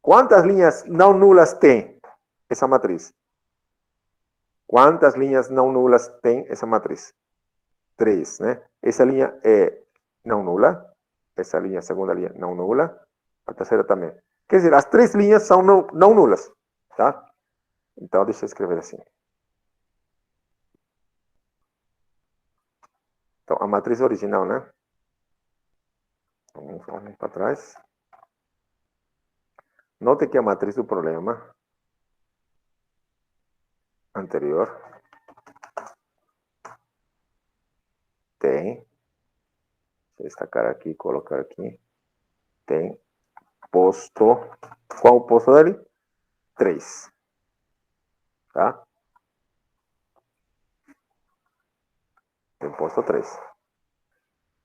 A: Quantas linhas não nulas tem essa matriz? Quantas linhas não nulas tem essa matriz? 3, né? Essa linha é não nula. Essa linha, a segunda linha, não nula. A terceira também. Quer dizer, as 3 linhas são não nulas. Tá? Então, deixa eu escrever assim. Então, a matriz original, né? Vamos para trás. Note que a matriz do problema anterior tem, deixa eu destacar aqui, colocar aqui, tem posto, qual o posto dele? 3. Tá? Tem posto 3.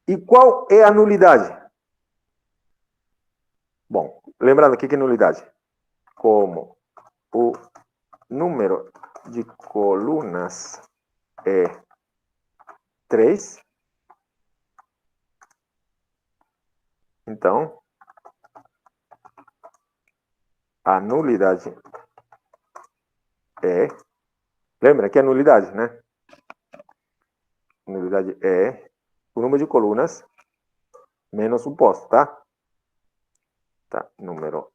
A: E qual é a nulidade? Bom, lembrando, o que é nulidade? Como o número de colunas é 3, então a nulidade é... Lembra que é nulidade, né? A nulidade é o número de colunas menos o posto, tá? Tá, número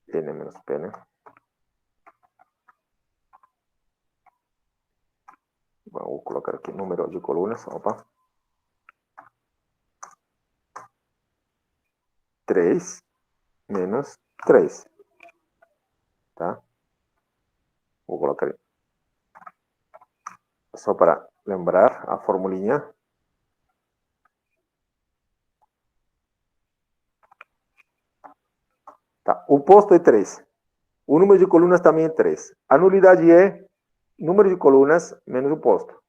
A: n menos p, né? Vou colocar aqui número de colunas, opa. 3 menos 3. Tá? Vou colocar aí. Só para lembrar a formulinha. Tá. O posto é 3. O número de colunas também é 3. A nulidade é número de colunas menos o posto.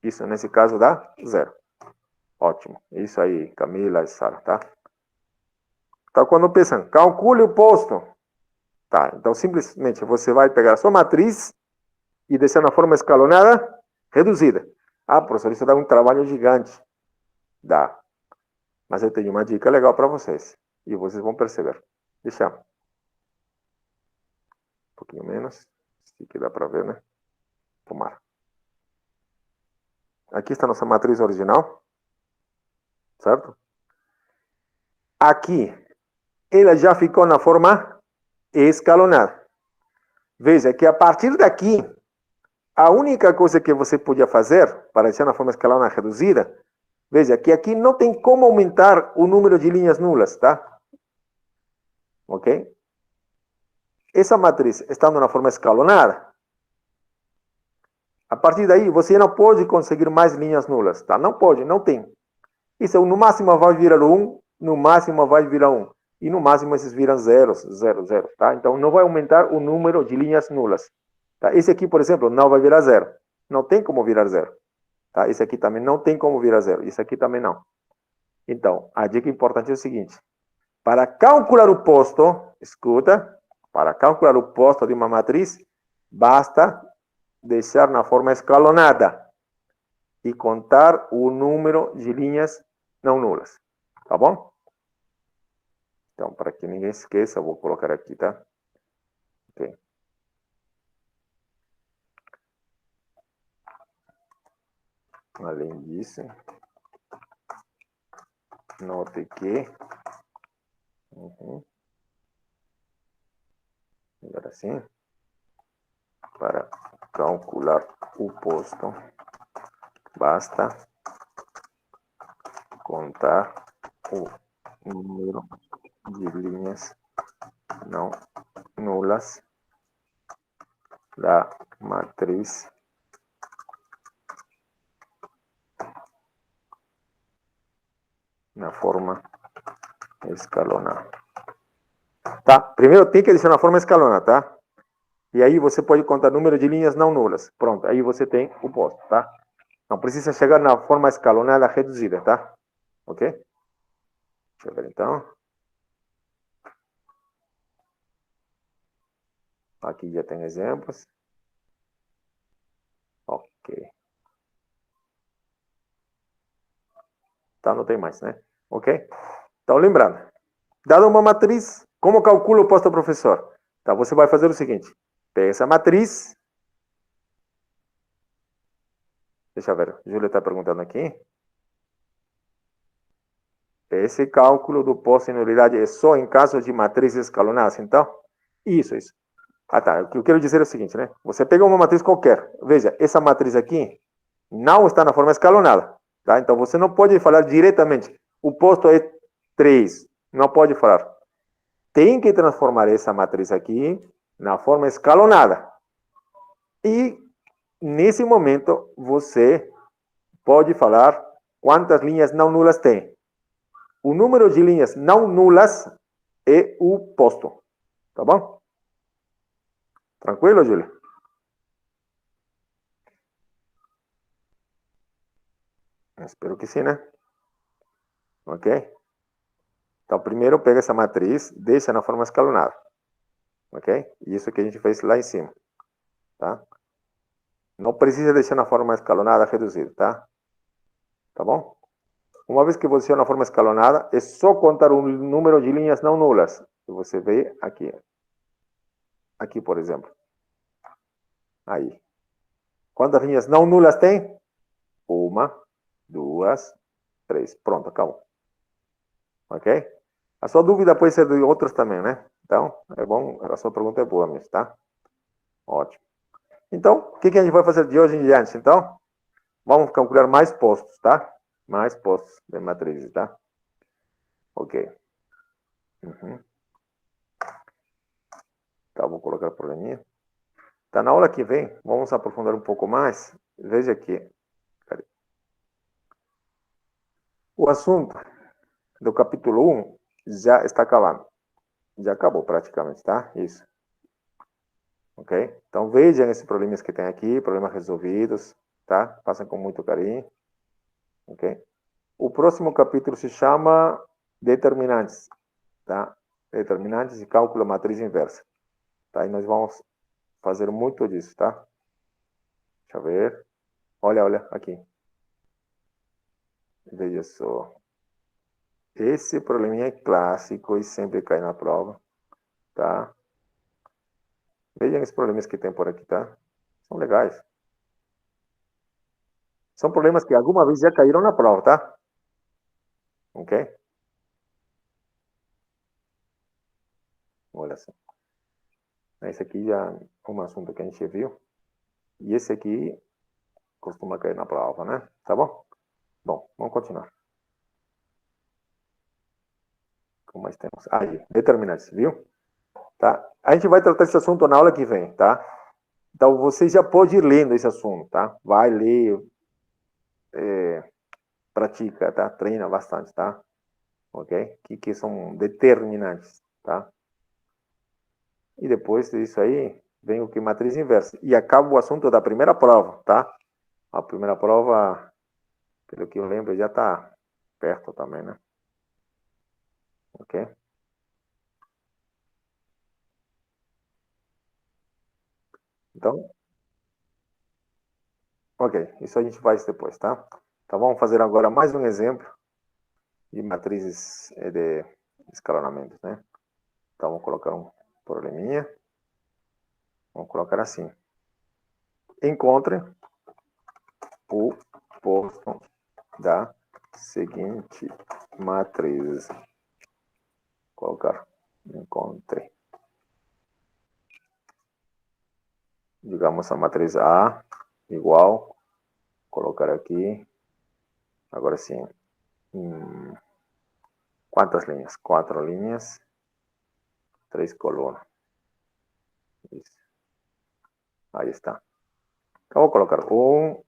A: Isso, nesse caso, dá 0. Ótimo. Isso aí, Camila e Sara, tá? Então, quando pensam, calcule o posto. Tá, então simplesmente você vai pegar a sua matriz e deixar na forma escalonada, reduzida. Ah, professor, isso dá um trabalho gigante. Dá. Mas eu tenho uma dica legal para vocês. E vocês vão perceber. Deixa um pouquinho menos. Se que dá para ver, né? Tomara. Aqui está a nossa matriz original. Certo? Aqui, ela já ficou na forma escalonada. Veja que a partir daqui, a única coisa que você podia fazer para deixar na forma escalonada reduzida, veja que aqui não tem como aumentar o número de linhas nulas, tá? Ok? Essa matriz estando na forma escalonada, a partir daí você não pode conseguir mais linhas nulas, tá? Não pode, não tem. Isso no máximo vai virar 1, no máximo vai virar 1. E no máximo esses viram 0, 0, 0, tá? Então não vai aumentar o número de linhas nulas. Tá? Esse aqui, por exemplo, não vai virar 0. Não tem como virar 0. Tá? Esse aqui também não tem como virar 0. Esse aqui também não. Então, a dica importante é o seguinte. Para calcular o posto, escuta, para calcular o posto de uma matriz, basta deixar na forma escalonada e contar o número de linhas não nulas. Tá bom? Então, para que ninguém esqueça, eu vou colocar aqui, tá? Ok. Além disso, note que... Agora sim. Para calcular o posto, basta contar o número de linhas não nulas da matriz na forma escalonada. Tá? Primeiro tem que adicionar a forma escalonada, tá? E aí você pode contar o número de linhas não nulas. Pronto, aí você tem o posto, tá? Não precisa chegar na forma escalonada reduzida, tá? Ok? Deixa eu ver então. Aqui já tem exemplos. Ok. Tá, não tem mais, né? Ok? Então, lembrando, dada uma matriz, como calcula o posto do professor? Então, você vai fazer o seguinte. Pega essa matriz. Deixa eu ver, Júlia está perguntando aqui. Esse cálculo do posto em nulidade é só em caso de matrizes escalonadas, então? Isso. Ah, tá. O que eu quero dizer é o seguinte, né? Você pega uma matriz qualquer. Veja, essa matriz aqui não está na forma escalonada, tá? Então, você não pode falar diretamente. O posto é 3. Não pode falar. Tem que transformar essa matriz aqui na forma escalonada. E, nesse momento, você pode falar quantas linhas não nulas tem. O número de linhas não nulas é o posto. Tá bom? Tranquilo, Júlio? Espero que sim, né? Ok? Então, primeiro pega essa matriz, deixa na forma escalonada. Ok? Isso que a gente fez lá em cima. Tá? Não precisa deixar na forma escalonada reduzida, tá? Tá bom? Uma vez que você deixou na forma escalonada, é só contar o número de linhas não nulas. Que você vê aqui. Aqui, por exemplo. Aí. Quantas linhas não nulas tem? 1, 2, 3. Pronto, acabou. Ok? A sua dúvida pode ser de outras também, né? Então, é bom, a sua pergunta é boa mesmo, tá? Ótimo. Então, o que a gente vai fazer de hoje em diante? Então, vamos calcular mais postos, tá? Mais postos de matrizes, tá? Ok. Tá, vou colocar por ali. Tá, na aula que vem, vamos aprofundar um pouco mais. Veja aqui. Cadê? O assunto do capítulo 1 já está acabando. Já acabou praticamente, tá? Isso. Ok? Então vejam esses problemas que tem aqui, problemas resolvidos, tá? Passem com muito carinho. Ok? O próximo capítulo se chama Determinantes, tá? Determinantes e cálculo matriz inversa. Tá? E nós vamos fazer muito disso, tá? Deixa eu ver. Olha, aqui. Veja só. Esse probleminha é clássico e sempre cai na prova, tá? Vejam esses problemas que tem por aqui, tá? São legais. São problemas que alguma vez já caíram na prova, tá? Ok? Olha só. Esse aqui já é um assunto que a gente viu. E esse aqui costuma cair na prova, né? Tá bom? Bom, vamos continuar. O que mais temos? Aí, determinantes, viu? Tá? A gente vai tratar esse assunto na aula que vem, tá? Então, você já pode ir lendo esse assunto, tá? Vai ler, pratica, tá? Treina bastante, tá? Ok? Que são determinantes, tá? E depois disso aí, vem o que matriz inversa. E acaba o assunto da primeira prova, tá? A primeira prova, pelo que eu lembro, já tá perto também, né? Ok? Então, ok. Isso a gente faz depois, tá? Então, vamos fazer agora mais um exemplo de matrizes de escalonamento, né? Então, vamos colocar um probleminha. Vamos colocar assim. Encontre o posto da seguinte matriz. Colocar. Encontre. Digamos a matriz A igual. Colocar aqui. Agora sim. Quantas linhas? 4 linhas. 3 colunas. Isso. Aí está. Então, vou colocar vamos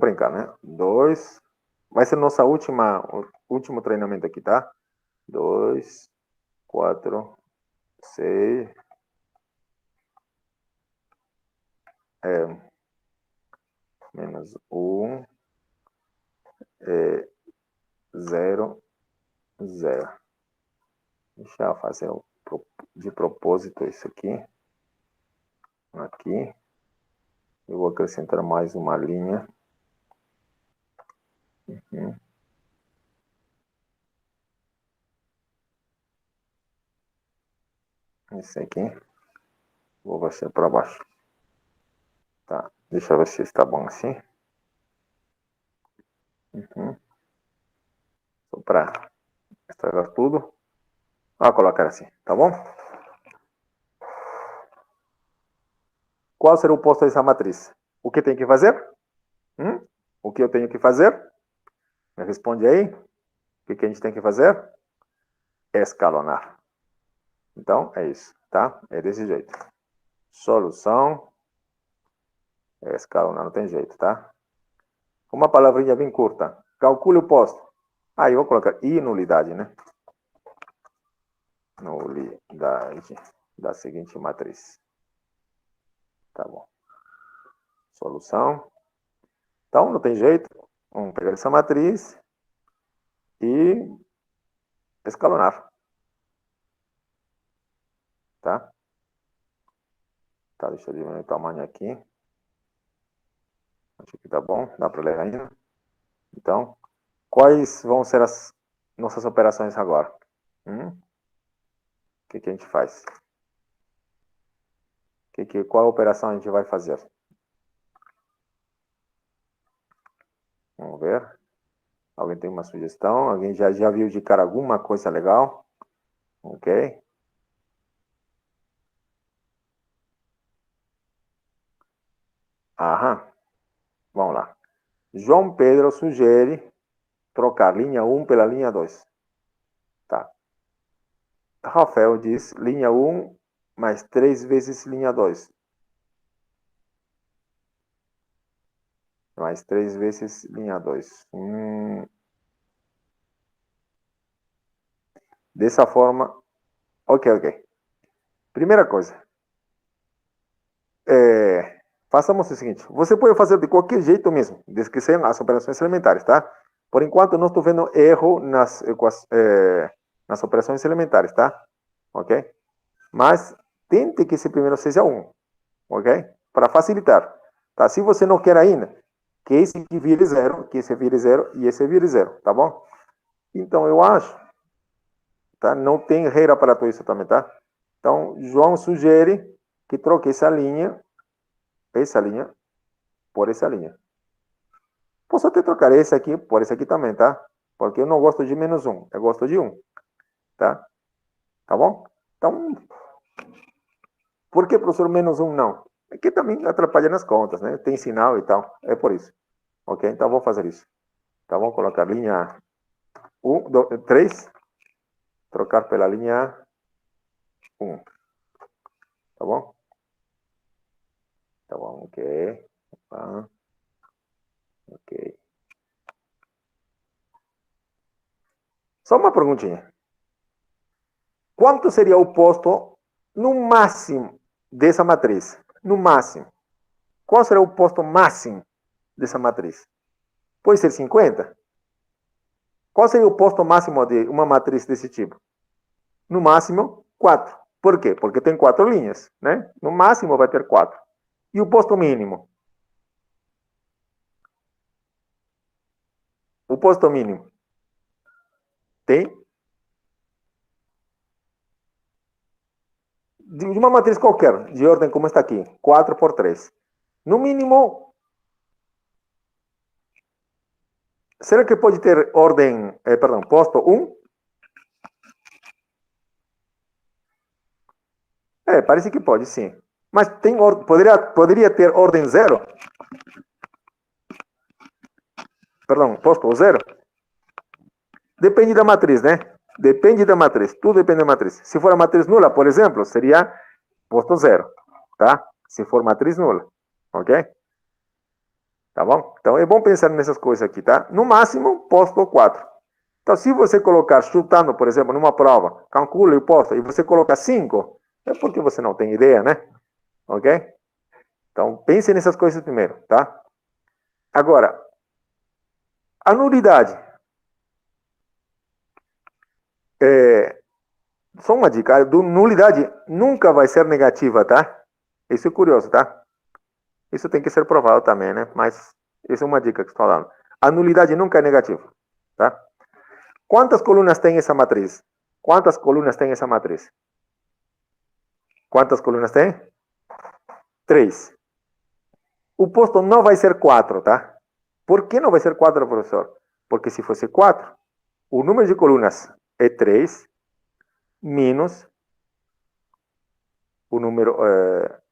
A: brincar, né? 2. Vai ser nossa último treinamento aqui, tá? 2, 4, 6. Menos 1. 0, 0. Deixa eu fazer de propósito isso aqui. Aqui. Eu vou acrescentar mais uma linha. Esse aqui. Vou baixar para baixo. Tá. Deixa eu ver se está bom assim. Só para estragar tudo. Vou colocar assim, tá bom? Qual será o posto dessa matriz? O que tem que fazer? O que eu tenho que fazer? Me responde aí. O que a gente tem que fazer? Escalonar. Então, é isso, tá? É desse jeito. Solução. Escalonar, não tem jeito, tá? Uma palavrinha bem curta. Calcule o posto. Aí eu vou colocar I nulidade, né? Nulidade da seguinte matriz. Tá bom. Solução. Então, não tem jeito. Vamos pegar essa matriz e escalonar. Tá? Tá, deixa eu diminuir o tamanho aqui. Acho que tá bom, dá para ler ainda. Então, quais vão ser as nossas operações agora? O que a gente faz? Qual operação a gente vai fazer? Vamos ver. Alguém tem uma sugestão? Alguém já viu de cara alguma coisa legal? Ok. Aham. Vamos lá. João Pedro sugere trocar linha 1 pela linha 2. Tá. Rafael diz linha 1 mais 3 vezes linha 2. Mais 3 vezes linha 2. Dessa forma, ok. Primeira coisa, façamos o seguinte, você pode fazer de qualquer jeito mesmo, desde que sejam as operações elementares, tá? Por enquanto, não estou vendo erro nas operações elementares, tá? Ok? Mas tente que esse primeiro seja 1, ok? Para facilitar, tá? Se você não quer ainda, que esse aqui vire 0, que esse vire 0 e esse vire 0, tá bom? Então, eu acho, tá? Não tem regra para tudo isso também, tá? Então, João sugere que troque essa linha por essa linha. Posso até trocar esse aqui por esse aqui também, tá? Porque eu não gosto de menos 1, eu gosto de 1, tá? Tá bom? Então, por que, professor, menos 1 não? É que também atrapalha nas contas, né? Tem sinal e tal, é por isso. Ok? Então, vou fazer isso. Então, vamos colocar linha 1, 2, 3, trocar pela linha 1. Tá bom? Tá bom, ok. Ok. Só uma perguntinha. Quanto seria o posto no máximo dessa matriz? No máximo. Qual será o posto máximo dessa matriz? Pode ser 50? Qual seria o posto máximo de uma matriz desse tipo? No máximo, 4. Por quê? Porque tem 4 linhas, né? No máximo vai ter 4. E o posto mínimo? O posto mínimo tem de uma matriz qualquer, de ordem como está aqui, 4 por 3. No mínimo, será que pode ter ordem, posto 1? Parece que pode, sim. Mas poderia ter ordem 0? Perdão, posto 0? Depende da matriz, né? Depende da matriz. Tudo depende da matriz. Se for a matriz nula, por exemplo, seria posto 0, tá? Se for matriz nula, ok? Tá bom? Então é bom pensar nessas coisas aqui, tá? No máximo, posto 4. Então, se você colocar, chutando, por exemplo, numa prova, calcula o posto, e você coloca 5, é porque você não tem ideia, né? Ok? Então, pense nessas coisas primeiro, tá? Agora, a nulidade. Só uma dica, nulidade nunca vai ser negativa, tá? Isso é curioso, tá? Isso tem que ser provado também, né? Mas isso é uma dica que estou dando. A nulidade nunca é negativa, tá? Quantas colunas tem essa matriz? Quantas colunas tem essa matriz? Quantas colunas tem? 3. O posto não vai ser 4, tá? Por que não vai ser 4, professor? Porque se fosse 4, o número de colunas é 3 menos o número,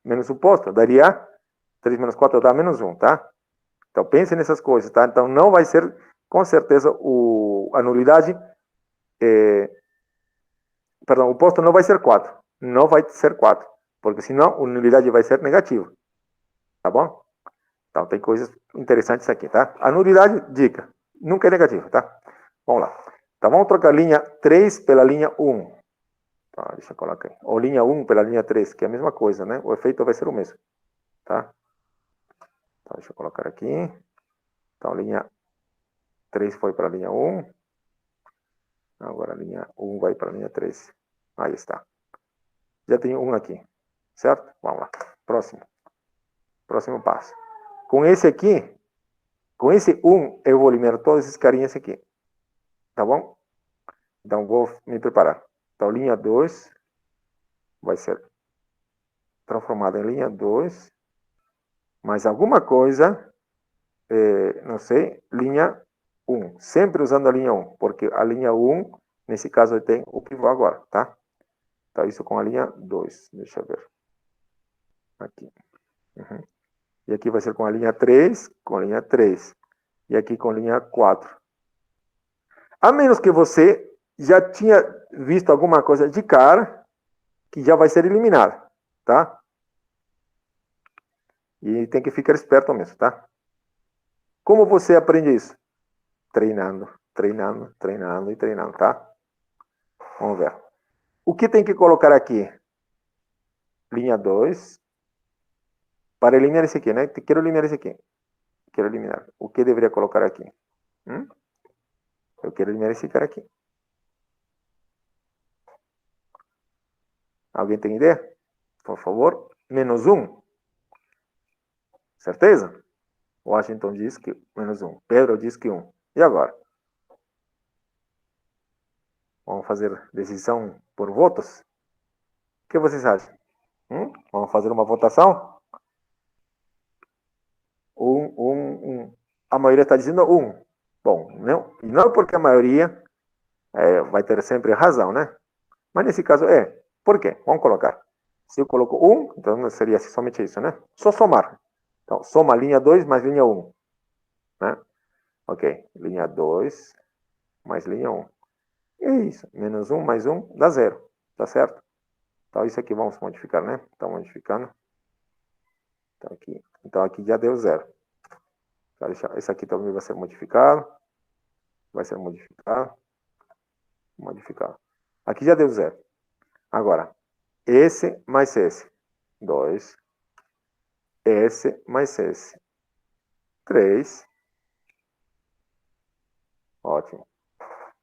A: menos o posto. Daria 3 menos 4 dá menos 1, tá? Então pense nessas coisas, tá? Então não vai ser, com certeza, a nulidade, o posto não vai ser 4. Não vai ser 4. Porque senão a nulidade vai ser negativa. Tá bom? Então tem coisas interessantes aqui, tá? A nulidade, dica, nunca é negativa, tá? Vamos lá. Então vamos trocar a linha 3 pela linha 1. Tá, deixa eu colocar aí. Ou linha 1 pela linha 3, que é a mesma coisa, né? O efeito vai ser o mesmo, tá? Então deixa eu colocar aqui. Então linha 3 foi para a linha 1. Agora a linha 1 vai para a linha 3. Aí está. Já tenho 1 aqui, certo? Vamos lá. Próximo passo. Com esse aqui, com esse 1, eu vou eliminar todos esses carinhas aqui. Tá bom? Então vou me preparar. Então linha 2 vai ser transformada em linha 2. Mais alguma coisa, não sei, linha 1. Sempre usando a linha 1, porque a linha 1, nesse caso, tem o pivô agora, tá? Então, isso com a linha 2. Deixa eu ver. Aqui. Uhum. E aqui vai ser com a linha 3, com a linha 3. E aqui com a linha 4. A menos que você já tinha visto alguma coisa de cara, que já vai ser eliminada, tá? E tem que ficar esperto mesmo, tá? Como você aprende isso? Treinando, treinando, treinando e treinando, tá? Vamos ver. O que tem que colocar aqui? Linha 2. Para eliminar esse aqui, né? Quero eliminar esse aqui. Quero eliminar. O que deveria colocar aqui? Eu quero eliminar esse cara aqui. Alguém tem ideia? Por favor. Menos 1. Certeza? Washington diz que menos 1. Pedro diz que 1. E agora? Vamos fazer decisão por votos? O que vocês acham? Vamos fazer uma votação? A maioria está dizendo 1. Bom, não porque a maioria vai ter sempre razão, né? Mas nesse caso Por quê? Vamos colocar. Se eu coloco 1, então seria somente isso, né? Só somar. Então, soma linha 2 mais linha 1. Né? Ok. Linha 2 mais linha 1. E é isso. Menos 1 mais 1 dá 0. Tá certo? Então, isso aqui vamos modificar, né? Então, modificando. Então, aqui já deu 0. Esse aqui também vai ser modificado. Vai ser modificado. Modificado. Aqui já deu 0. Agora, esse mais esse. 2. Esse mais esse. 3. Ótimo.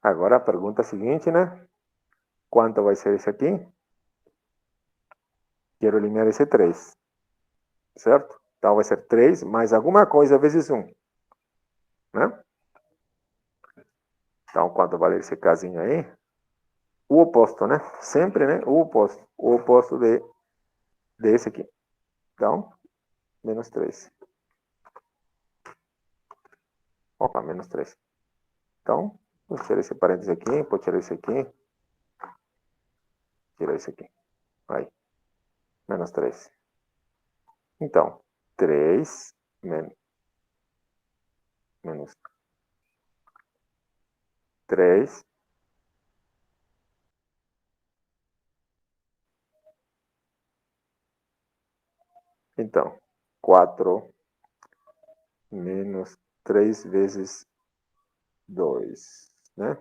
A: Agora a pergunta seguinte, né? Quanto vai ser esse aqui? Quero eliminar esse 3. Certo? Então vai ser 3 mais alguma coisa vezes 1. Né? Então, quanto vale esse casinho aí? O oposto, né? Sempre, né? O oposto. O oposto desse aqui. Então, menos 3. Opa, menos 3. Então, vou tirar esse parênteses aqui, vou tirar esse aqui. Tirar esse aqui. Aí. Menos 3. Então, 3 menos 3. Então, 4 menos 3 vezes 2, né?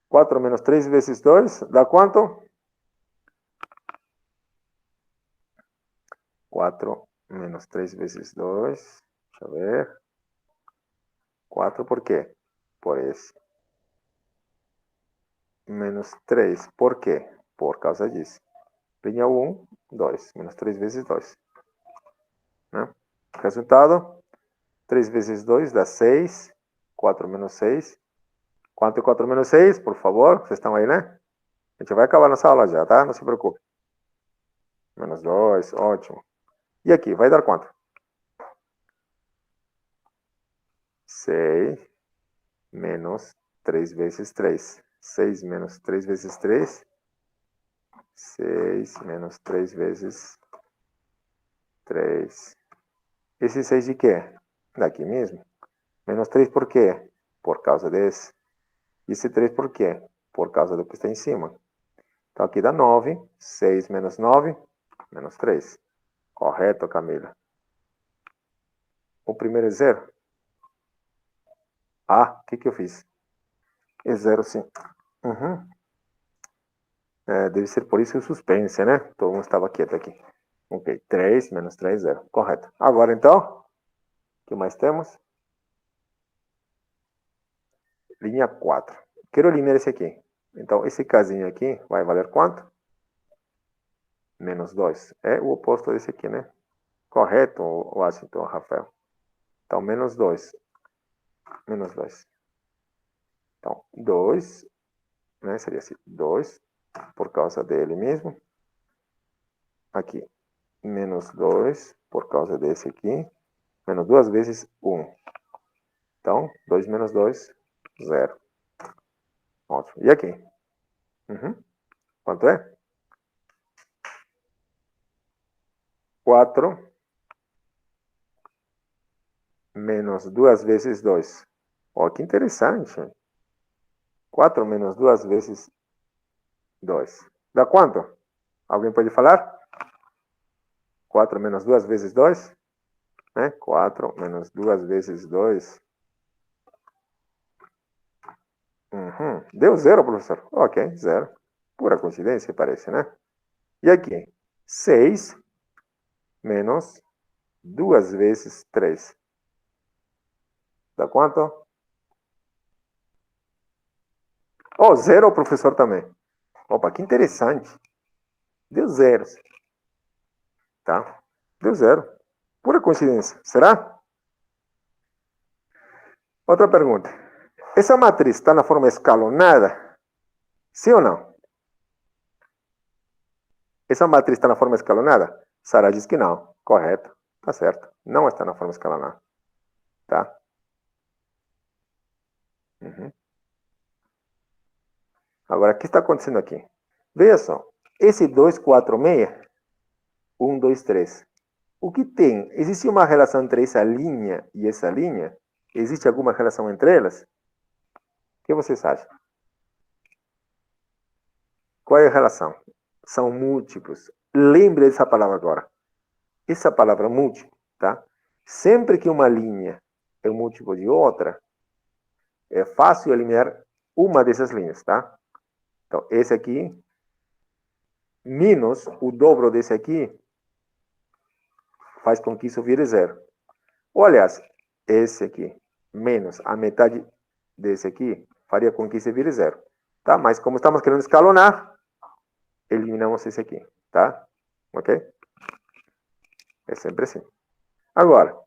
A: 4 menos 3 vezes 2, dá quanto? 4 menos 3 vezes 2, deixa eu ver. 4 por quê? Por esse. Menos 3, por quê? Por causa disso. Linha 1, 2. Menos 3 vezes 2. Né? Resultado, 3 vezes 2 dá 6. 4 menos 6. Quanto é 4 menos 6, por favor? Vocês estão aí, né? A gente vai acabar nossa aula já, tá? Não se preocupe. Menos 2, ótimo. E aqui, vai dar quanto? 6 menos 3 vezes 3. 6 menos 3 vezes 3. 6 menos 3 vezes 3. Esse 6 de quê? Daqui mesmo. Menos 3 por quê? Por causa desse. E esse 3 por quê? Por causa do que está em cima. Então aqui dá 9. 6 menos 9, menos 3. Correto, Camila. O primeiro é 0. Ah, o que eu fiz? É 0 sim. Uhum. Deve ser por isso que o suspense, né? Todo mundo estava quieto aqui. Ok, 3 menos 3, 0. Correto. Agora então, o que mais temos? Linha 4. Quero eliminar esse aqui. Então, esse casinho aqui vai valer quanto? Menos 2. É o oposto desse aqui, né? Correto, Washington, Rafael. Então, menos 2. Menos 2. Então, 2, né? Seria assim, 2, por causa dele mesmo. Aqui, menos 2, por causa desse aqui. Menos 2 vezes 1. Então, 2 menos 2, 0. Ótimo. E aqui? Uhum. Quanto é? 4 menos 2 vezes 2. Ó, que interessante. 4 menos 2 vezes 2. Dá quanto? Alguém pode falar? 4 menos 2 vezes 2? Né? 4 menos 2 vezes 2. Uhum. Deu 0, professor. Ok, 0. Pura coincidência, parece, né? E aqui? 6 menos 2 vezes 3. Dá quanto? Oh, 0 o professor também. Opa, que interessante. Deu 0. Tá? Deu 0. Pura coincidência. Será? Outra pergunta. Essa matriz está na forma escalonada? Sim ou não? Essa matriz está na forma escalonada? Sara diz que não. Correto. Tá certo. Não está na forma escalonada. Tá? Uhum. Agora, o que está acontecendo aqui? Veja só. Esse 246, 1, 2, 3. O que tem? Existe uma relação entre essa linha e essa linha? Existe alguma relação entre elas? O que vocês acham? Qual é a relação? São múltiplos. Lembre dessa palavra agora. Essa palavra múltiplo, tá? Sempre que uma linha é um múltiplo de outra, é fácil eliminar uma dessas linhas, tá? Então, esse aqui, menos o dobro desse aqui, faz com que isso vire 0. Ou, aliás, esse aqui, menos a metade desse aqui, faria com que isso vire 0. Tá? Mas como estamos querendo escalonar, eliminamos esse aqui. Tá? Ok? É sempre assim. Agora,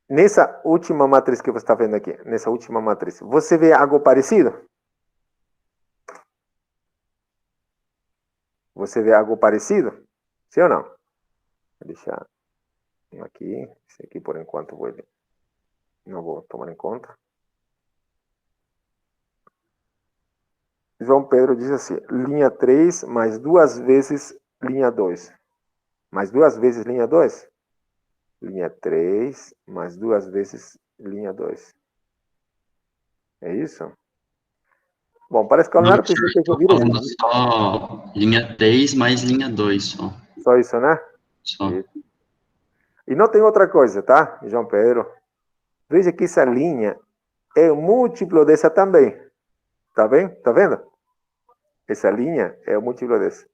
A: nessa última matriz que você está vendo aqui, nessa última matriz, você vê algo parecido? Você vê algo parecido? Sim ou não? Vou deixar aqui. Esse aqui, por enquanto, não vou tomar em conta. João Pedro diz assim, linha 3 mais 2 vezes linha 2. Mais 2 vezes linha 2? Linha 3 mais 2 vezes linha 2. É isso? Bom, para escalonar, eu preciso que eu vire
C: falando só linha 3 mais linha 2, só.
A: Só isso, né?
C: Só.
A: E não tem outra coisa, tá, João Pedro? Veja que essa linha é o múltiplo dessa também. Tá bem? Tá vendo? Essa linha é o múltiplo dessa.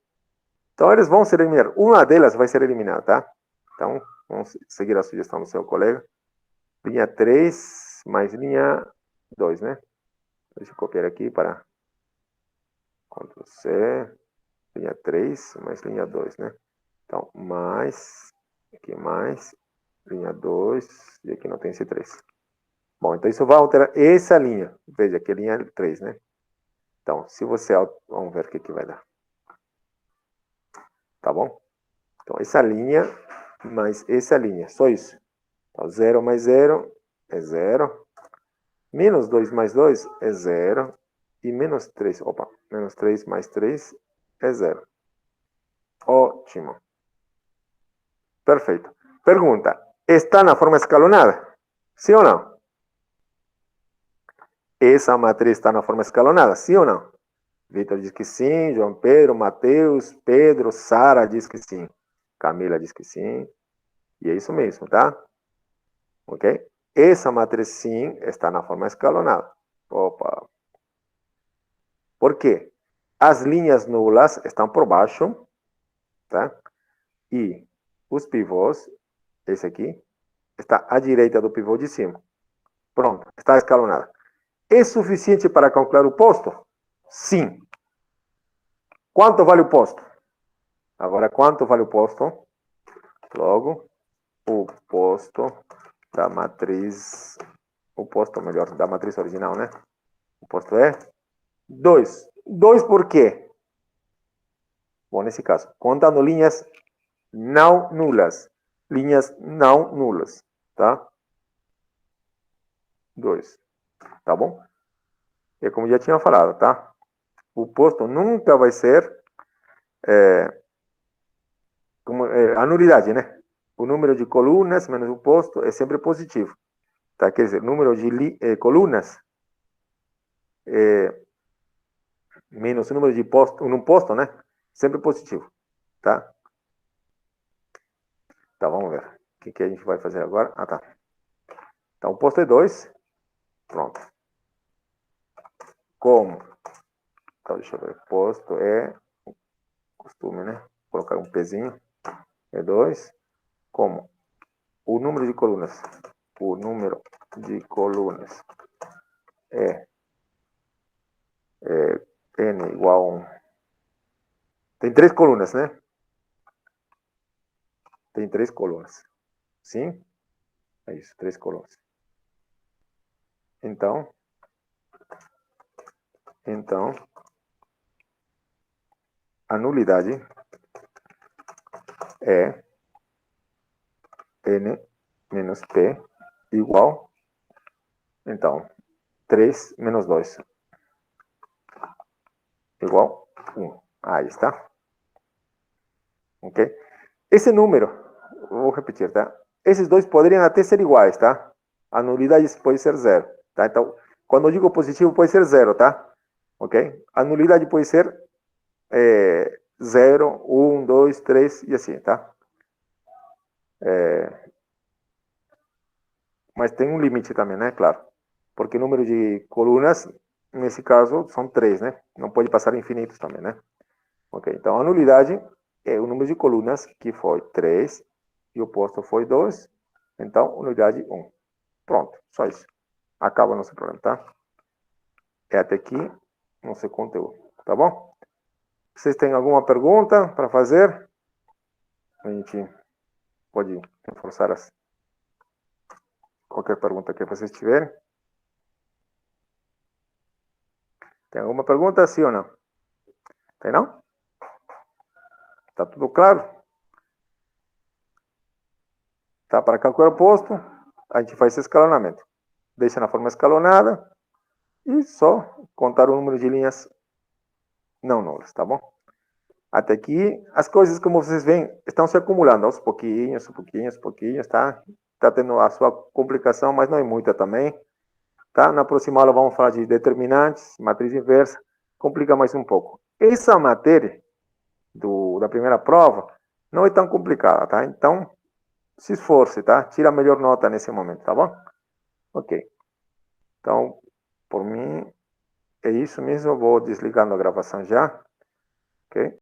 A: Então, eles vão ser eliminados. Uma delas vai ser eliminada, tá? Então, vamos seguir a sugestão do seu colega. Linha 3 mais linha 2, né? Deixa eu copiar aqui para Ctrl C. Linha 3 mais linha 2, né? Então, mais, aqui mais, linha 2, e aqui não tem esse 3. Bom, então isso vai alterar essa linha. Veja, aqui é linha 3, né? Então, se você... Vamos ver o que vai dar. Tá bom? Então, essa linha mais essa linha, só isso. Então, 0 mais 0 é 0. Menos 2 mais 2 é 0. E menos 3, menos 3 mais 3 é 0. Ótimo. Perfeito. Pergunta, está na forma escalonada? Sim ou não? Essa matriz está na forma escalonada, sim ou não? Vitor diz que sim, João Pedro, Mateus, Pedro, Sara diz que sim. Camila diz que sim. E é isso mesmo, tá? Ok? Essa matriz sim está na forma escalonada. Opa. Por quê? As linhas nulas estão por baixo, tá? E os pivôs, esse aqui, está à direita do pivô de cima. Pronto, está escalonada. É suficiente para calcular o posto? Sim. Quanto vale o posto? Agora, quanto vale o posto? Logo, o posto da matriz... O posto, melhor, da matriz original, né? O posto é 2. 2 por quê? Bom, nesse caso, contando linhas não nulas. Linhas não nulas, tá? 2. Tá bom? É como já tinha falado, tá? O posto nunca vai ser a nulidade, né? O número de colunas menos o posto é sempre positivo. Tá? Quer dizer, o número de colunas menos o número de posto, num posto, né? Sempre positivo. Tá? Então, vamos ver. O que a gente vai fazer agora? Ah, tá. Então, o posto é 2. Pronto. Como? Então, deixa eu ver. Posto é costume, né? Vou colocar um pezinho. É 2. Como? O número de colunas. O número de colunas é n igual a 1. Tem 3 colunas, né? Tem 3 colunas. Sim? É isso, 3 colunas. Então, a nulidade é n menos p igual, então, 3 menos 2 igual 1. Aí está. Ok? Esse número, vou repetir, tá? Esses dois poderiam até ser iguais, tá? A nulidade pode ser 0, tá? Então, quando eu digo positivo, pode ser 0, tá? Ok? A nulidade pode ser 0, 1, 2, 3 e assim, tá? Mas tem um limite também, né? Claro. Porque o número de colunas, nesse caso, são 3, né? Não pode passar infinitos também, né? Ok, então a nulidade é o número de colunas, que foi 3, e o posto foi 2. Então, unidade 1. Pronto, só isso. acaba nosso problema, tá? É até aqui nosso conteúdo, tá bom? Vocês têm alguma pergunta para fazer? A gente pode reforçar qualquer pergunta que vocês tiverem. Tem alguma pergunta, sim ou não? Tem não? Tá tudo claro? Tá, para calcular o posto, a gente faz esse escalonamento. Deixa na forma escalonada e só contar o número de linhas não nulas, tá bom? Até aqui, as coisas, como vocês veem, estão se acumulando aos pouquinhos, tá? Tá tendo a sua complicação, mas não é muita também, tá? Na próxima aula vamos falar de determinantes, matriz inversa, complica mais um pouco. Essa matéria da primeira prova não é tão complicada, tá? Então, se esforce, tá? Tira a melhor nota nesse momento, tá bom? Ok. Então, por mim, é isso mesmo. Eu vou desligando a gravação já, ok?